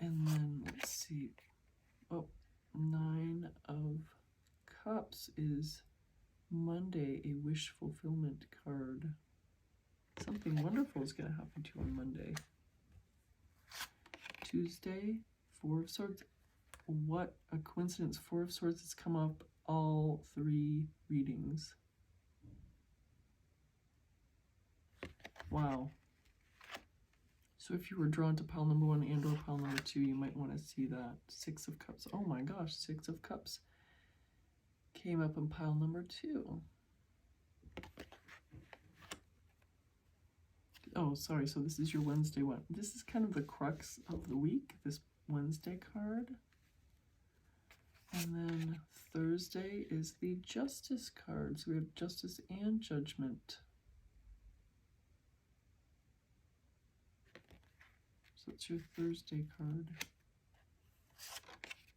And then let's see. Oh, 9 of Cups is Monday, a wish fulfillment card. Something wonderful is going to happen to you on Monday. Tuesday, Four of Swords. What a coincidence. Four of Swords has come up all 3 readings. Wow. So if you were drawn to pile number 1 and or pile number 2, you might want to see that. 6 of Cups. Oh my gosh, 6 of Cups came up in pile number 2. Oh, sorry, so this is your Wednesday one. This is kind of the crux of the week, this Wednesday card. And then Thursday is the Justice card. So we have Justice and Judgment. So it's your Thursday card.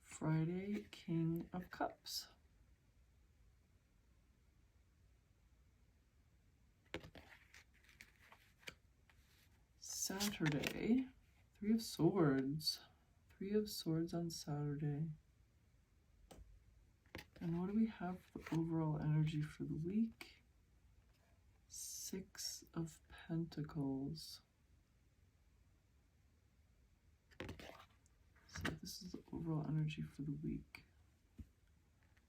Friday, King of Cups. Saturday, 3 of Swords. 3 of Swords on Saturday. And what do we have for the overall energy for the week? 6 of Pentacles. So this is the overall energy for the week.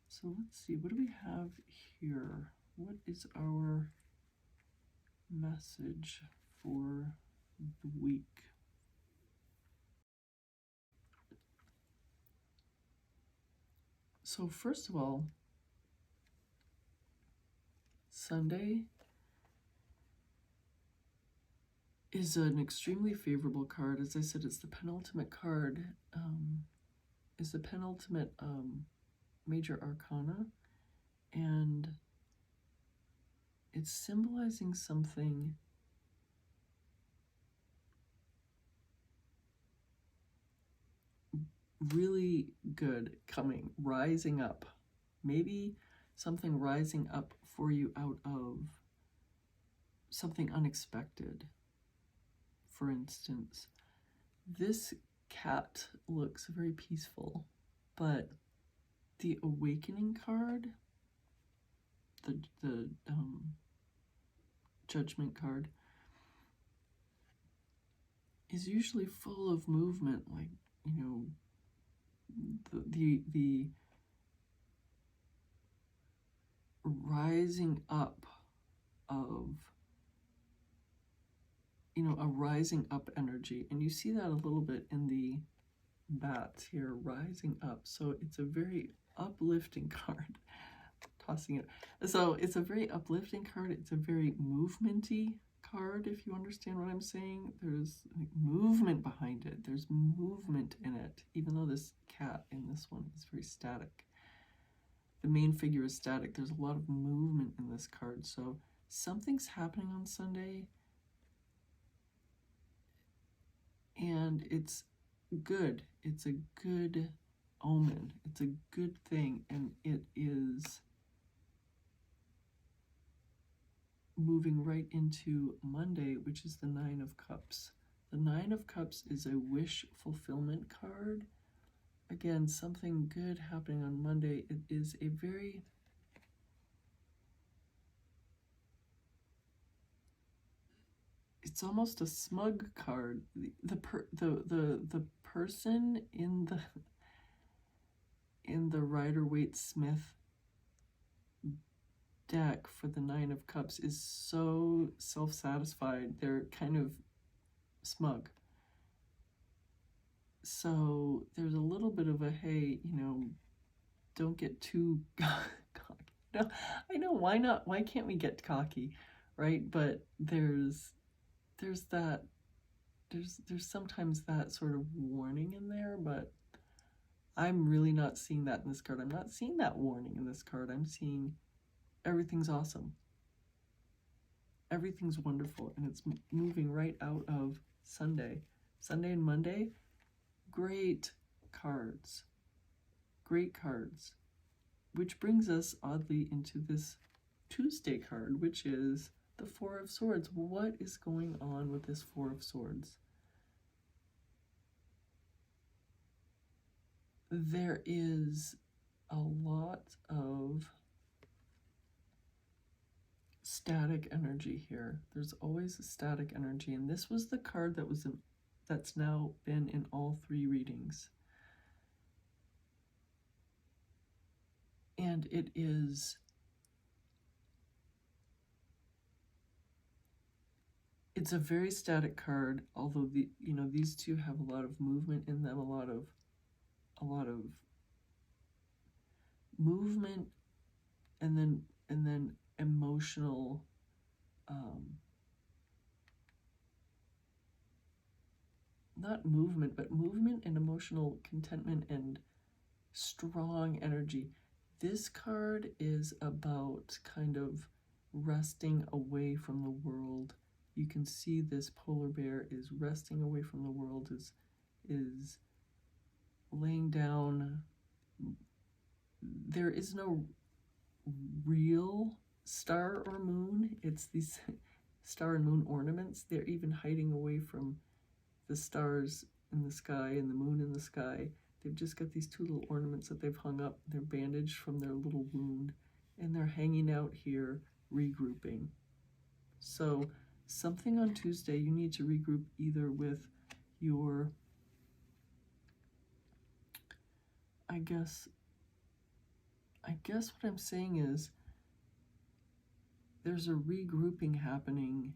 So let's see, what do we have here? What is our message for the week? So first of all, Sunday is an extremely favorable card. As I said, it's the penultimate card, is the penultimate major arcana, and it's symbolizing something really good coming, rising up. Maybe something rising up for you out of something unexpected. For instance, this cat looks very peaceful, but the Awakening card, the Judgment card, is usually full of movement, like, you know, the rising up of, you know, a rising up energy. And you see that a little bit in the bats here, rising up. So it's a very uplifting card. Tossing it. So it's a very uplifting card. It's a very movementy card, if you understand what I'm saying. There's like movement behind it. There's movement in it, even though this cat in this one is very static. The main figure is static. There's a lot of movement in this card. So something's happening on Sunday, and it's good. It's a good omen. It's a good thing, and it is moving right into Monday, which is the 9 of Cups. The 9 of Cups is a wish fulfillment card. Again, something good happening on Monday. It is a very it's almost a smug card. The person in the Rider-Waite-Smith deck for the 9 of Cups is so self-satisfied. They're kind of smug. So there's a little bit of a, hey, you know, don't get too cocky. No, I know, why not? Why can't we get cocky, right? But there's that, there's sometimes that sort of warning in there, but I'm really not seeing that in this card. I'm not seeing that warning in this card. I'm seeing everything's awesome. Everything's wonderful, and it's moving right out of Sunday. Sunday and Monday, great cards. Great cards. Which brings us, oddly, into this Tuesday card, which is the 4 of Swords. What is going on with this 4 of Swords? There is a lot of static energy here. There's always a static energy, and this was the card that was that's now been in all 3 readings. And it's a very static card, although these two have a lot of movement in them, a lot of movement, and then emotional not movement, but movement and emotional contentment and strong energy. This card is about kind of resting away from the world. You can see this polar bear is resting away from the world, is laying down. There is no real star or moon. It's these star and moon ornaments. They're even hiding away from the stars in the sky and the moon in the sky. They've just got these 2 little ornaments that they've hung up. They're bandaged from their little wound, and they're hanging out here, regrouping. So something on Tuesday, you need to regroup either with your, I guess what I'm saying is there's a regrouping happening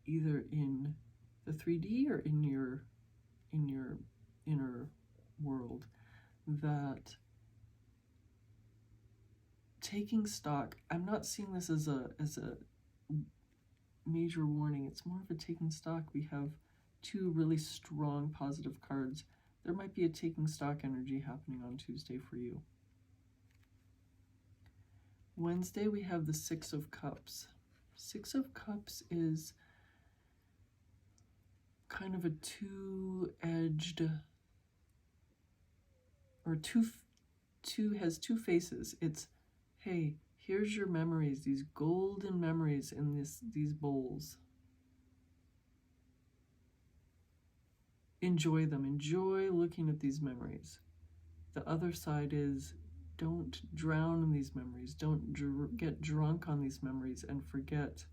either in the 3D or in your inner world, that taking stock, I'm not seeing this as a major warning. It's more of a taking stock. We have 2 really strong positive cards. There might be a taking stock energy happening on Tuesday for you. Wednesday, we have the 6 of Cups. 6 of Cups is kind of a two-edged, or has 2 faces. It's, hey, here's your memories, these golden memories in these bowls. Enjoy them. Enjoy looking at these memories. The other side is, don't drown in these memories. Don't get drunk on these memories and forget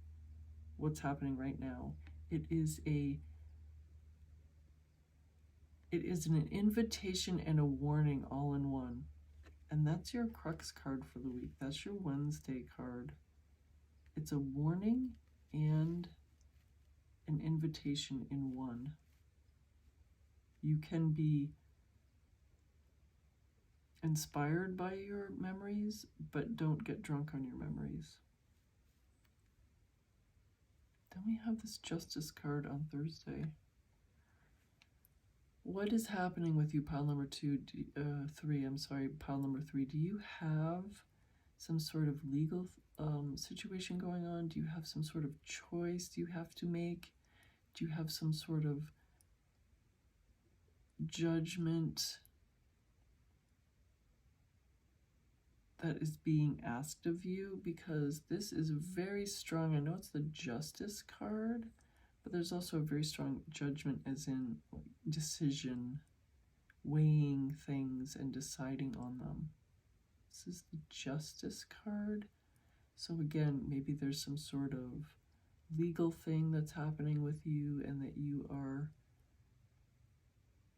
what's happening right now. It is an invitation and a warning all in one. And that's your crux card for the week. That's your Wednesday card. It's a warning and an invitation in one. You can be inspired by your memories, but don't get drunk on your memories. Then we have this Justice card on Thursday. What is happening with you, pile number 3? Pile number 3. Do you have some sort of legal situation going on? Do you have some sort of choice you have to make? Do you have some sort of judgment that is being asked of you? Because this is very strong. I know it's the Justice card, but there's also a very strong judgment, as in decision, weighing things and deciding on them. This is the Justice card. So again, maybe there's some sort of legal thing that's happening with you and that you are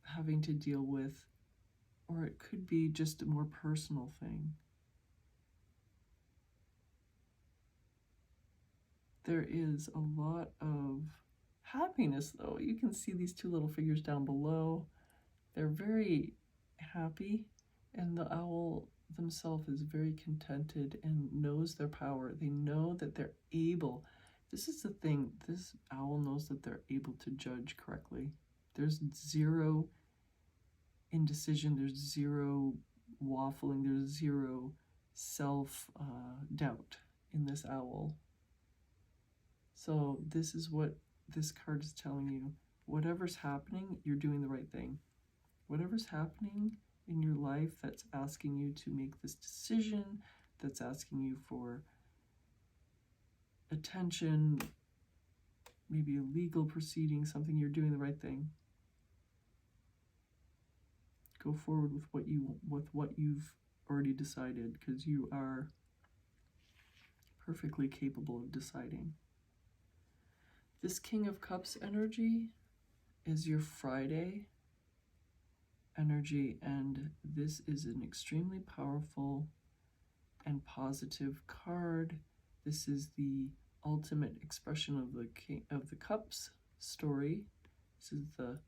having to deal with, or it could be just a more personal thing. There is a lot of happiness, though. You can see these 2 little figures down below. They're very happy, and the owl themselves is very contented and knows their power. They know that they're able. This is the thing. This owl knows that they're able to judge correctly. There's 0 indecision. There's 0 waffling. There's 0 self-doubt in this owl. So this is what this card is telling you. Whatever's happening, you're doing the right thing. Whatever's happening in your life that's asking you to make this decision, that's asking you for attention, maybe a legal proceeding, something, you're doing the right thing. Go forward with what you've already decided, because you are perfectly capable of deciding. This King of Cups energy is your Friday energy, and this is an extremely powerful and positive card. This is the ultimate expression of the King of the Cups story. This is the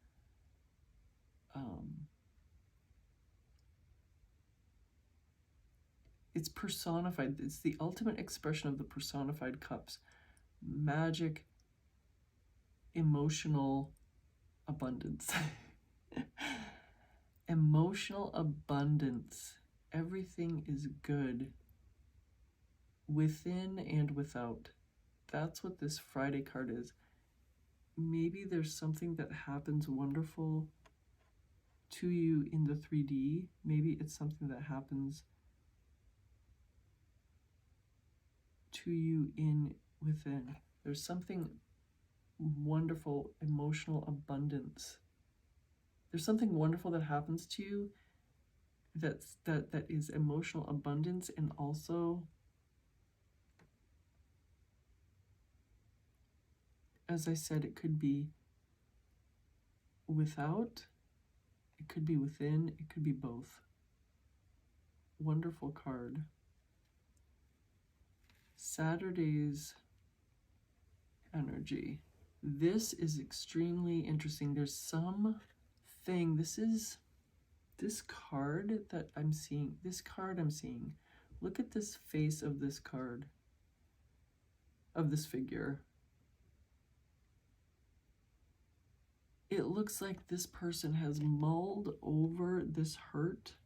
it's personified. It's the ultimate expression of the personified cups. Magic, emotional abundance. Emotional abundance. Everything is good within and without. That's what this Friday card is. Maybe there's something that happens wonderful to you in the 3D. Maybe it's something that happens to you in within. There's something wonderful, emotional abundance. There's something wonderful that happens to you that is emotional abundance, and also, as I said, it could be without, it could be within, it could be both. Wonderful card. Saturday's energy. This is extremely interesting. There's something, this card that I'm seeing, look at this face of this card, of this figure. It looks like this person has mulled over this hurt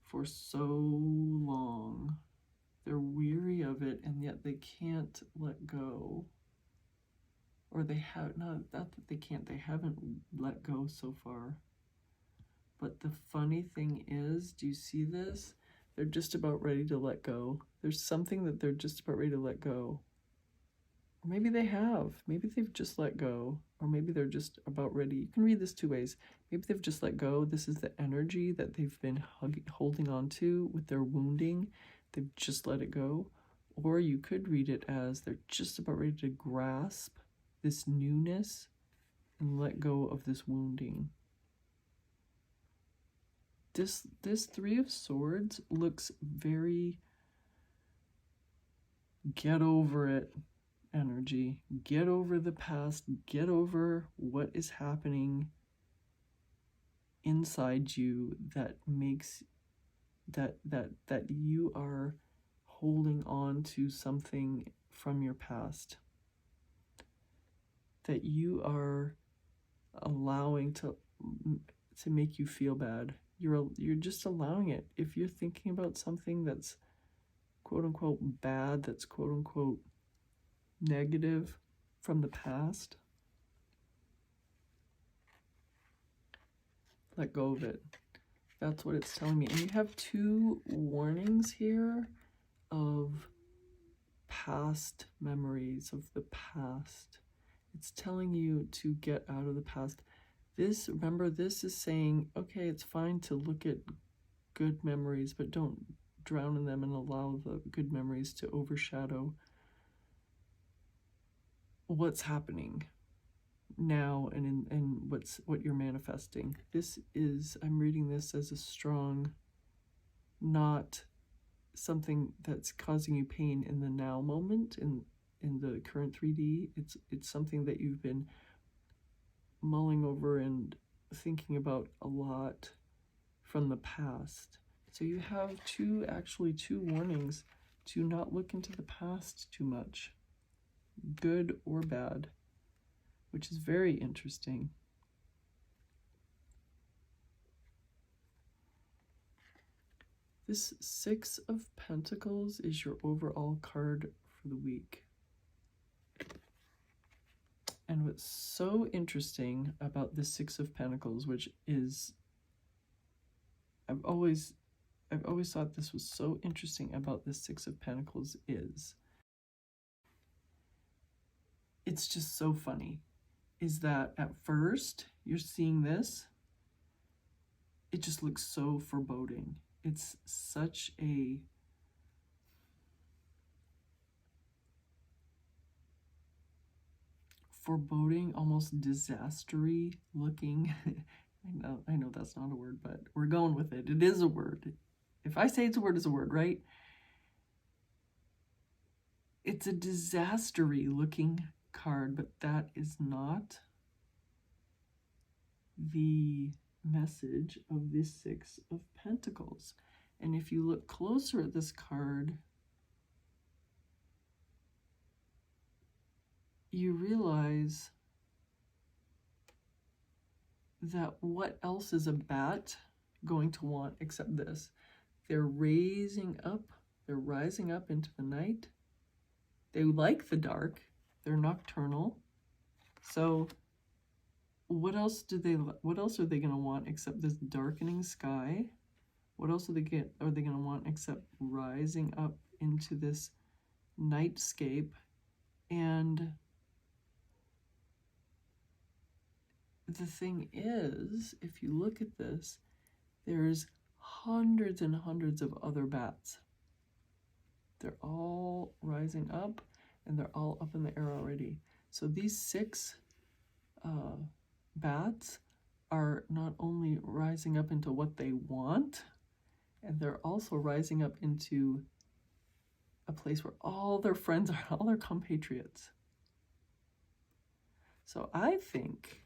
for so long. They're weary of it, and yet they can't let go. Or they have, not that they can't, they haven't let go so far. But the funny thing is, do you see this? They're just about ready to let go. There's something that they're just about ready to let go. Or maybe they have. Maybe they've just let go. Or maybe they're just about ready. You can read this two ways. Maybe they've just let go. This is the energy that they've been holding on to with their wounding. They've just let it go. Or you could read it as they're just about ready to grasp this newness and let go of this wounding. This Three of Swords looks very get over it energy. Get over the past. Get over what is happening inside you that makes that you are holding on to something from your past, that you are allowing to make you feel bad. You're just allowing it. If you're thinking about something that's quote unquote bad, that's quote unquote negative from the past, let go of it. That's what it's telling me. And you have two warnings here of past memories, of the past. It's telling you to get out of the past. Remember, this is saying, okay, it's fine to look at good memories, but don't drown in them and allow the good memories to overshadow what's happening now and what you're manifesting. I'm reading this as a strong, not something that's causing you pain in the now moment, in the current 3D. It's something that you've been mulling over and thinking about a lot from the past. So you have two warnings to not look into the past too much, good or bad, which is very interesting. This Six of Pentacles is your overall card for the week. And what's so interesting about the Six of Pentacles, which is, I've always thought this was so interesting about the Six of Pentacles, is it's just so funny, is that at first you're seeing this, it just looks so foreboding. It's such a foreboding, almost disastery looking. I know that's not a word, but we're going with it. It is a word. If I say it's a word, it's a word, right? It's a disastery looking card, but that is not the message of the Six of Pentacles. And if you look closer at this card, you realize that what else is a bat going to want except this? They're rising up into the night. They like the dark. They're nocturnal. So what else are they going to want except this darkening sky? What else are they going to want except rising up into this nightscape? And the thing is, if you look at this, there's hundreds and hundreds of other bats. They're all rising up, and they're all up in the air already. So these 6 bats are not only rising up into what they want, and they're also rising up into a place where all their friends are, all their compatriots. So I think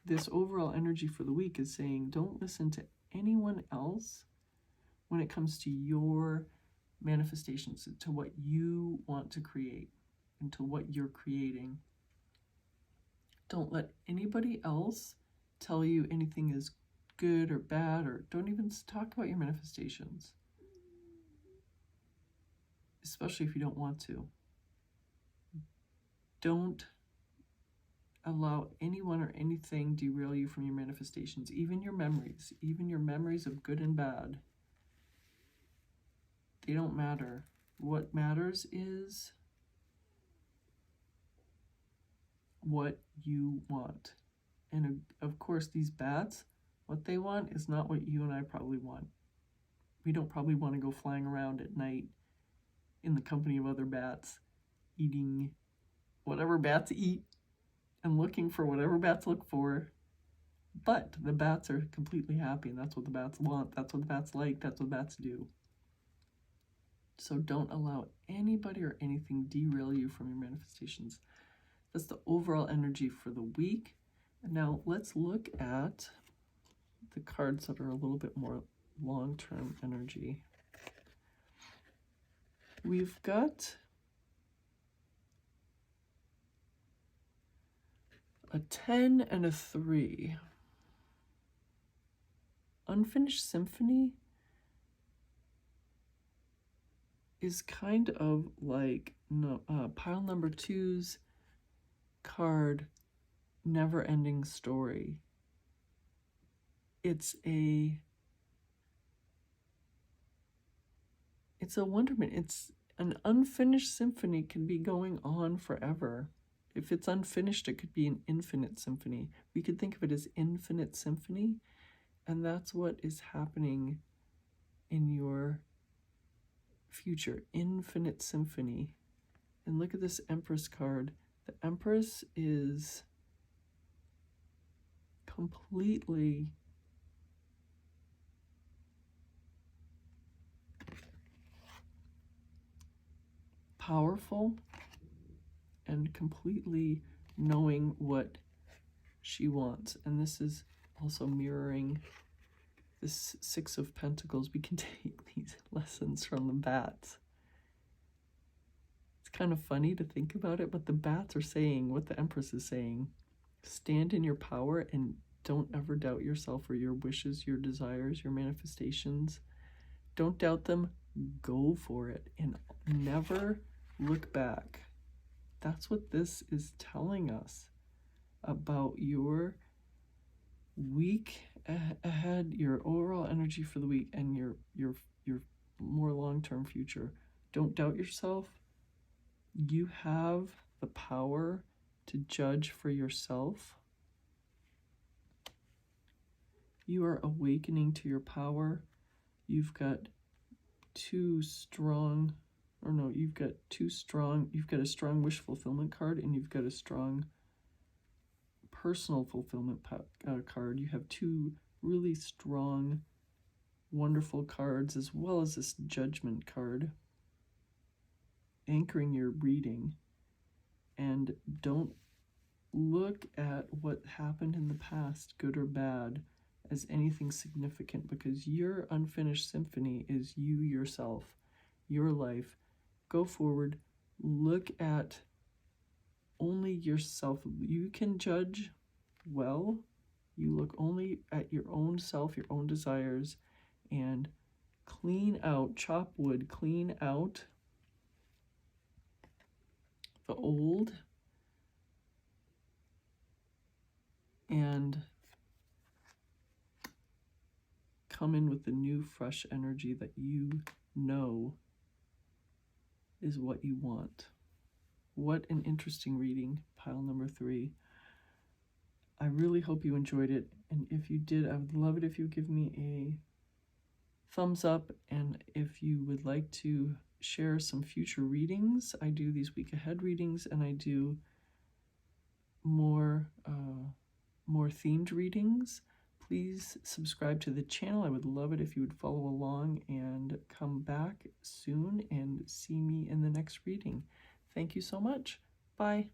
this overall energy for the week is saying, don't listen to anyone else when it comes to your manifestations, to what you want to create and to what you're creating. Don't let anybody else tell you anything is good or bad, or don't even talk about your manifestations, especially if you don't want to. Don't allow anyone or anything derail you from your manifestations, even your memories of good and bad. They don't matter. What matters is what you want. And of course, these bats, what they want is not what you and I probably want. We don't probably want to go flying around at night in the company of other bats, eating whatever bats eat and looking for whatever bats look for. But the bats are completely happy, and that's what the bats want. That's what the bats like. That's what bats do. So don't allow anybody or anything derail you from your manifestations. That's the overall energy for the week. And now let's look at the cards that are a little bit more long-term energy. We've got a 10 and a 3. Unfinished Symphony is kind of like pile number 2's card, Never Ending Story. It's a wonderment. It's an unfinished symphony, can be going on forever. If it's unfinished, it could be an infinite symphony. We could think of it as infinite symphony, and that's what is happening in your future. Infinite symphony. And look at this Empress card. The Empress is completely powerful and completely knowing what she wants. And this is also mirroring this 6 of Pentacles. We can take these lessons from the bats. It's kind of funny to think about it, but the bats are saying what the Empress is saying. Stand in your power and don't ever doubt yourself or your wishes, your desires, your manifestations. Don't doubt them. Go for it and never look back. That's what this is telling us about your week ahead, your overall energy for the week, and your more long-term future. Don't doubt yourself. You have the power to judge for yourself. You are awakening to your power. You've got 2 strong or no, you've got a strong wish fulfillment card, and you've got a strong personal fulfillment card. You have two really strong, wonderful cards, as well as this judgment card, anchoring your reading. And don't look at what happened in the past, good or bad, as anything significant, because your unfinished symphony is you yourself, your life. Go forward, look at only yourself. You can judge well. You look only at your own self, your own desires, and clean out, chop wood, clean out the old, and come in with the new, fresh energy that you know is what you want. What an interesting reading, pile number 3. I really hope you enjoyed it, and if you did, I would love it if you give me a thumbs up, and if you would like to share some future readings. I do these week ahead readings, and I do more themed readings. Please subscribe to the channel. I would love it if you would follow along and come back soon and see me in the next reading. Thank you so much. Bye.